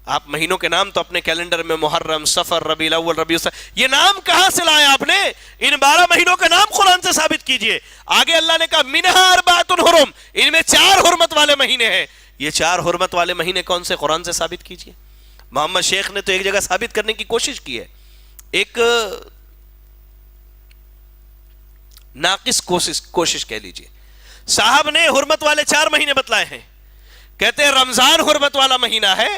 آپ مہینوں کے نام تو اپنے کیلنڈر میں محرم، صفر، ربیع الاول، ربیع الثانی، یہ نام کہاں سے لائے آپ نے؟ ان 12 مہینوں کا نام قرآن سے ثابت کیجئے۔ آگے اللہ نے کہا منہا اربعۃ حرم، ان میں 4 حرمت والے مہینے ہیں۔ یہ 4 حرمت والے مہینے کون سے؟ قرآن سے ثابت کیجئے۔ محمد شیخ نے تو ایک جگہ ثابت کرنے کی کوشش کی ہے، ایک ناقص کوشش کہہ لیجئے، صاحب نے حرمت والے 4 مہینے بتلائے ہیں، کہتے ہیں رمضان حرمت والا مہینہ ہے،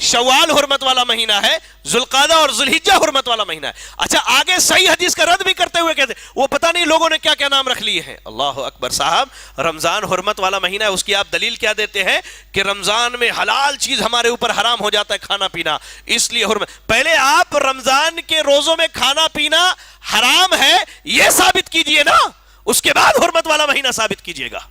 شوال حرمت والا مہینہ ہے، ذوالقعدہ اور ذوالحجہ حرمت والا مہینہ ہے۔ اچھا آگے صحیح حدیث کا رد بھی کرتے ہوئے کہتے ہیں وہ پتہ نہیں لوگوں نے کیا کیا نام رکھ لیے ہیں۔ اللہ اکبر، صاحب رمضان حرمت والا مہینہ ہے، اس کی آپ دلیل کیا دیتے ہیں کہ رمضان میں حلال چیز ہمارے اوپر حرام ہو جاتا ہے کھانا پینا، اس لیے حرمت۔ پہلے آپ رمضان کے روزوں میں کھانا پینا حرام ہے یہ ثابت کیجئے نا، اس کے بعد حرمت والا مہینہ ثابت کیجئے گا۔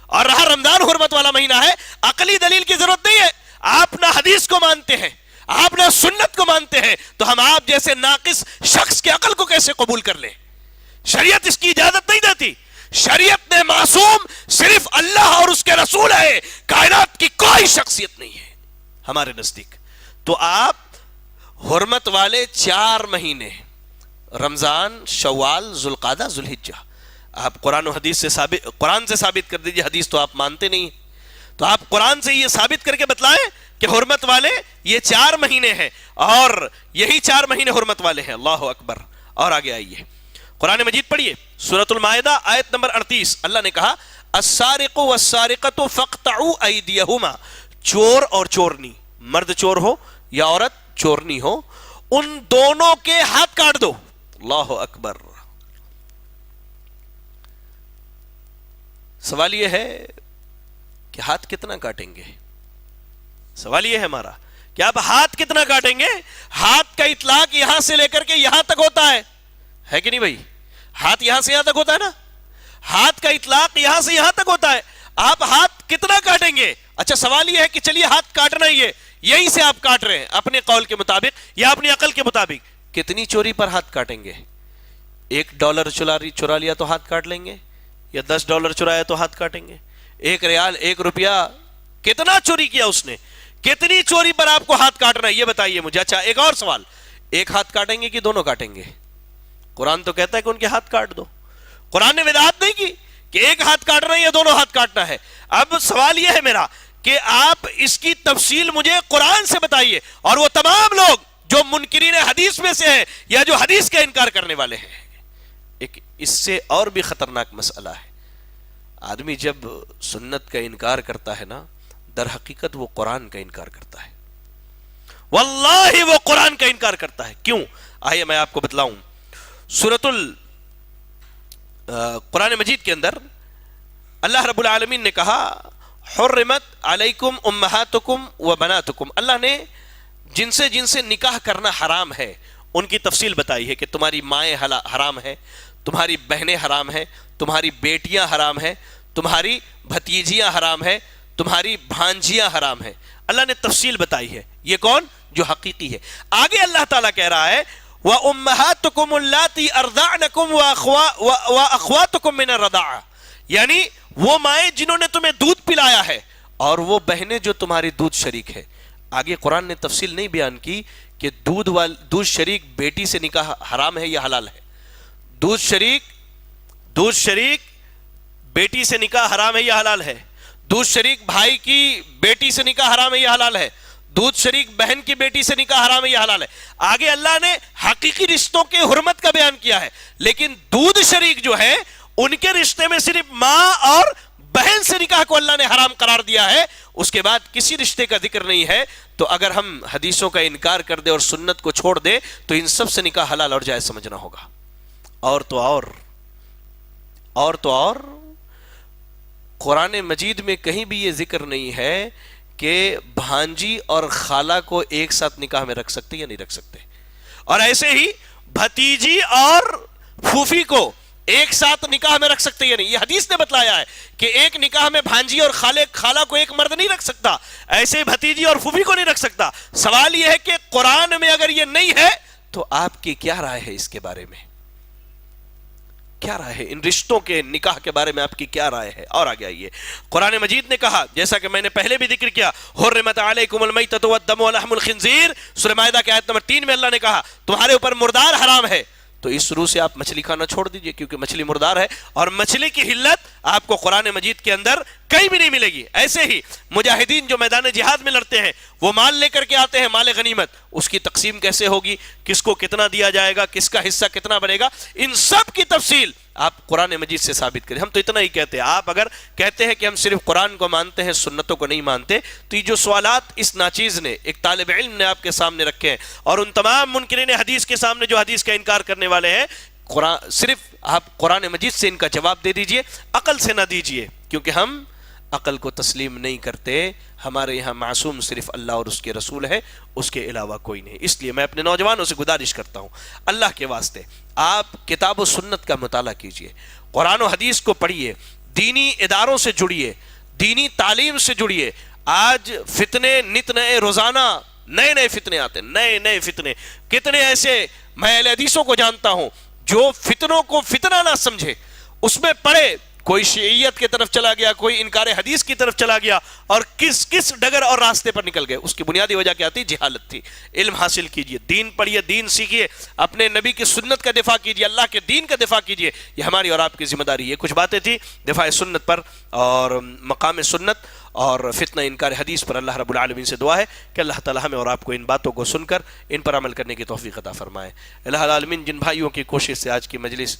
اور رہا رمضان حرمت والا مہینہ ہے، عقلی دلیل کی ضرورت نہیں ہے، آپ نہ حدیث کو مانتے ہیں، آپ نہ سنت کو مانتے ہیں، تو ہم آپ جیسے ناقص شخص کے عقل کو کیسے قبول کر لیں؟ شریعت اس کی اجازت نہیں دیتی، شریعت نے معصوم صرف اللہ اور اس کے رسول ہے، کائنات کی کوئی شخصیت نہیں ہے ہمارے نزدیک۔ تو آپ حرمت والے 4 مہینے رمضان، شوال، ذوالقعدہ، ذوالحجہ، آپ قرآن و حدیث سے قرآن سے ثابت کر دیجئے، حدیث تو آپ مانتے نہیں ہیں، تو آپ قرآن سے یہ ثابت کر کے بتلائیں کہ حرمت والے یہ 4 مہینے ہیں اور یہی 4 مہینے حرمت والے ہیں۔ اللہ اکبر۔ اور آگے آئیے، قرآن مجید پڑھیے، سورۃ المائدہ آیت نمبر 38، اللہ نے کہا السارق والسارقۃ فاقطعوا ایدیہما، چور اور چورنی، مرد چور ہو یا عورت چورنی ہو، ان دونوں کے ہاتھ کاٹ دو۔ اللہ اکبر۔ سوال یہ ہے کہ ہاتھ کتنا کاٹیں گے؟ سوال یہ ہے ہمارا کہ آپ ہاتھ کتنا کاٹیں گے؟ ہاتھ کا اطلاق یہاں سے لے کر کے یہاں تک ہوتا ہے کہ نہیں بھائی؟ ہاتھ یہاں سے یہاں تک ہوتا ہے نا، ہاتھ کا اطلاق یہاں سے یہاں تک ہوتا ہے، آپ ہاتھ کتنا کاٹیں گے؟ اچھا سوال یہ ہے کہ چلیے ہاتھ کاٹنا ہی ہے، یہیں سے آپ کاٹ رہے ہیں اپنے قول کے مطابق یا اپنی عقل کے مطابق، کتنی چوری پر ہاتھ کاٹیں گے؟ $1 چرا لیا تو ہاتھ کاٹ لیں گے، یا $10 چرایا تو ہاتھ کاٹیں گے؟ 1 ریال، 1 روپیہ، کتنا چوری کیا اس نے؟ کتنی چوری پر آپ کو ہاتھ کاٹنا ہے یہ بتائیے مجھے۔ اچھا ایک اور سوال، ایک ہاتھ کاٹیں گے کہ دونوں کاٹیں گے؟ قرآن تو کہتا ہے کہ ان کے ہاتھ کاٹ دو، قرآن نے وضاحت نہیں کی کہ ایک ہاتھ کاٹنا ہے یا دونوں ہاتھ کاٹنا ہے۔ اب سوال یہ ہے میرا کہ آپ اس کی تفصیل مجھے قرآن سے بتائیے، اور وہ تمام لوگ جو منکرین حدیث میں سے ہیں یا جو حدیث کا انکار کرنے والے ہیں۔ ایک اس سے اور بھی خطرناک مسئلہ ہے، آدمی جب سنت کا انکار کرتا ہے نا، در حقیقت وہ قرآن کا انکار کرتا ہے، واللہ وہ قرآن کا انکار کرتا ہے۔ کیوں؟ آئیے میں آپ کو بتلاؤں، قرآن مجید کے اندر اللہ رب العالمین نے کہا حرمت علیکم امہاتکم و بناتکم، اللہ نے جن سے نکاح کرنا حرام ہے ان کی تفصیل بتائی ہے کہ تمہاری مائیں حرام ہیں، تمہاری بہنیں حرام ہیں، تمہاری بیٹیاں حرام ہیں، تمہاری بھتیجیاں حرام ہیں، تمہاری بھانجیاں حرام ہیں. اللہ نے تفصیل بتائی ہے. یہ کون؟ جو حقیقی ہے. آگے اللہ تعالیٰ کہہ رہا ہے وَأُمَّهَاتُكُمُ اللَّاتِي أَرْضَعْنَكُمْ وَأَخْوَاتُكُمْ مِنَ الرَّضَاعَةِ، یعنی وہ مائیں جنہوں نے تمہیں دودھ پلایا ہے اور وہ بہنیں جو تمہاری دودھ شریک ہے. آگے قرآن نے تفصیل نہیں بیان کی کہ دودھ شریک بیٹی سے نکاح حرام ہے یا حلال ہے. دودھ شریک بیٹی سے نکاح حرام ہے یا حلال ہے. دودھ شریک بھائی کی بیٹی سے نکاح حرام ہے یا حلال ہے. دودھ شریک بہن کی بیٹی سے نکاح حرام ہے یا حلال ہے. آگے اللہ نے حقیقی رشتوں کے حرمت کا بیان کیا ہے، لیکن دودھ شریک جو ہے ان کے رشتے میں صرف ماں اور بہن سے نکاح کو اللہ نے حرام قرار دیا ہے، اس کے بعد کسی رشتے کا ذکر نہیں ہے. تو اگر ہم حدیثوں کا انکار کر دے اور سنت کو چھوڑ دے تو ان سب سے نکاح حلال اور جائز سمجھنا ہوگا. اور تو اور قرآن مجید میں کہیں بھی یہ ذکر نہیں ہے کہ بھانجی اور خالہ کو ایک ساتھ نکاح میں رکھ سکتے یا نہیں رکھ سکتے. اور ایسے ہی بھتیجی اور پھوپھی کو ایک ساتھ نکاح میں رکھ سکتے یا نہیں. یہ حدیث نے بتلایا ہے کہ ایک نکاح میں بھانجی اور خالہ کو ایک مرد نہیں رکھ سکتا، ایسے ہی بھتیجی اور پھوپھی کو نہیں رکھ سکتا. سوال یہ ہے کہ قرآن میں اگر یہ نہیں ہے تو آپ کی کیا رائے ہے اس کے بارے میں؟ کیا رائے ہے ان رشتوں کے نکاح کے بارے میں؟ آپ کی کیا رائے ہے؟ اور آگے آئیے، قرآن مجید نے کہا، جیسا کہ میں نے پہلے بھی ذکر کیا، حرمت علیکم المیتۃ والدم ولحم الخنزیر، سورہ مائدہ کی آیت نمبر 3 میں اللہ نے کہا تمہارے اوپر مردار حرام ہے. تو اس روح سے آپ مچھلی کھانا چھوڑ دیجئے، کیونکہ مچھلی مردار ہے اور مچھلی کی حلت آپ کو قرآن مجید کے اندر کہیں بھی نہیں ملے گی. ایسے ہی مجاہدین جو میدان جہاد میں لڑتے ہیں وہ مال لے کر کے آتے ہیں، مال غنیمت، اس کی تقسیم کیسے ہوگی، کس کو کتنا دیا جائے گا، کس کا حصہ کتنا بنے گا، ان سب کی تفصیل آپ قرآن مجید سے ثابت کریں. ہم تو اتنا ہی کہتے ہیں. آپ اگر کہتے ہیں کہ ہم صرف قرآن کو مانتے ہیں، سنتوں کو نہیں مانتے، تو یہ جو سوالات اس ناچیز نے، ایک طالب علم نے آپ کے سامنے رکھے ہیں، اور ان تمام منکرین حدیث کے سامنے جو حدیث کا انکار کرنے والے ہیں، صرف آپ قرآن مجید سے ان کا جواب دے دیجئے، عقل سے نہ دیجئے، کیونکہ ہم عقل کو تسلیم نہیں کرتے. ہمارے یہاں معصوم صرف اللہ اور اس کے رسول ہے، اس کے علاوہ کوئی نہیں. اس لیے میں اپنے نوجوانوں سے گزارش کرتا ہوں، اللہ کے واسطے آپ کتاب و سنت کا مطالعہ کیجئے، قرآن و حدیث کو پڑھیے، دینی اداروں سے جڑیے، دینی تعلیم سے جڑیے. آج فتنے نت نئے، روزانہ نئے فتنے آتے ہیں، نئے فتنے. کتنے ایسے میں اہل حدیثوں کو جانتا ہوں جو فتنوں کو فتنہ نہ سمجھے، اس میں پڑے، کوئی شیعیت کی طرف چلا گیا، کوئی انکار حدیث کی طرف چلا گیا، اور کس ڈگر اور راستے پر نکل گئے. اس کی بنیادی وجہ کیا تھی؟ جہالت تھی. علم حاصل کیجئے، دین پڑھیے، دین سیکھیے، اپنے نبی کی سنت کا دفاع کیجئے، اللہ کے دین کا دفاع کیجئے. یہ ہماری اور آپ کی ذمہ داری ہے. کچھ باتیں تھی دفاع سنت پر اور مقام سنت اور فتنہ انکار حدیث پر. اللہ رب العالمین سے دعا ہے کہ اللہ تعالی ہمیں اور آپ کو ان باتوں کو سن کر ان پر عمل کرنے کی توفیق عطا فرمائے. اللہ العالمین جن بھائیوں کی کوشش سے آج کی مجلس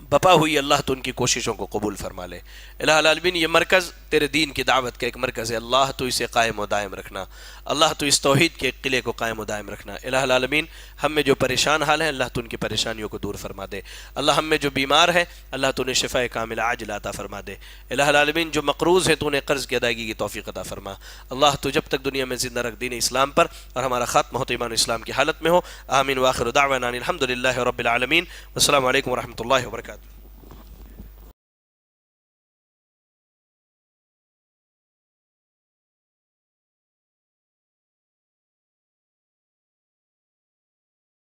بپا ہوئی، اللہ تو ان کی کوششوں کو قبول فرما لے. الہ العالمین یہ مرکز تیرے دین کی دعوت کا ایک مرکز ہے، اللہ تو اسے قائم و دائم رکھنا، اللہ تو اس توحید کے قلعے کو قائم و دائم رکھنا. الہ العالمین ہم میں جو پریشان حال ہیں اللہ تو ان کی پریشانیوں کو دور فرما دے. اللہ ہم میں جو بیمار ہے اللہ تو انہیں شفاء کاملہ عاجلہ عطا فرما دے. الہ العالمین جو مقروض ہے تو انہیں قرض کی ادائیگی کی توفیق عطا فرما. اللہ تو جب تک دنیا میں زندہ رکھ دین اسلام پر اور ہمارا خاتمہ ہو تو ایمان اسلام کی حالت میں ہو. آمین. وآخر دعوانا الحمدللہ رب العالمین. والسلام علیکم ورحمۃ اللہ وبرکاتہ.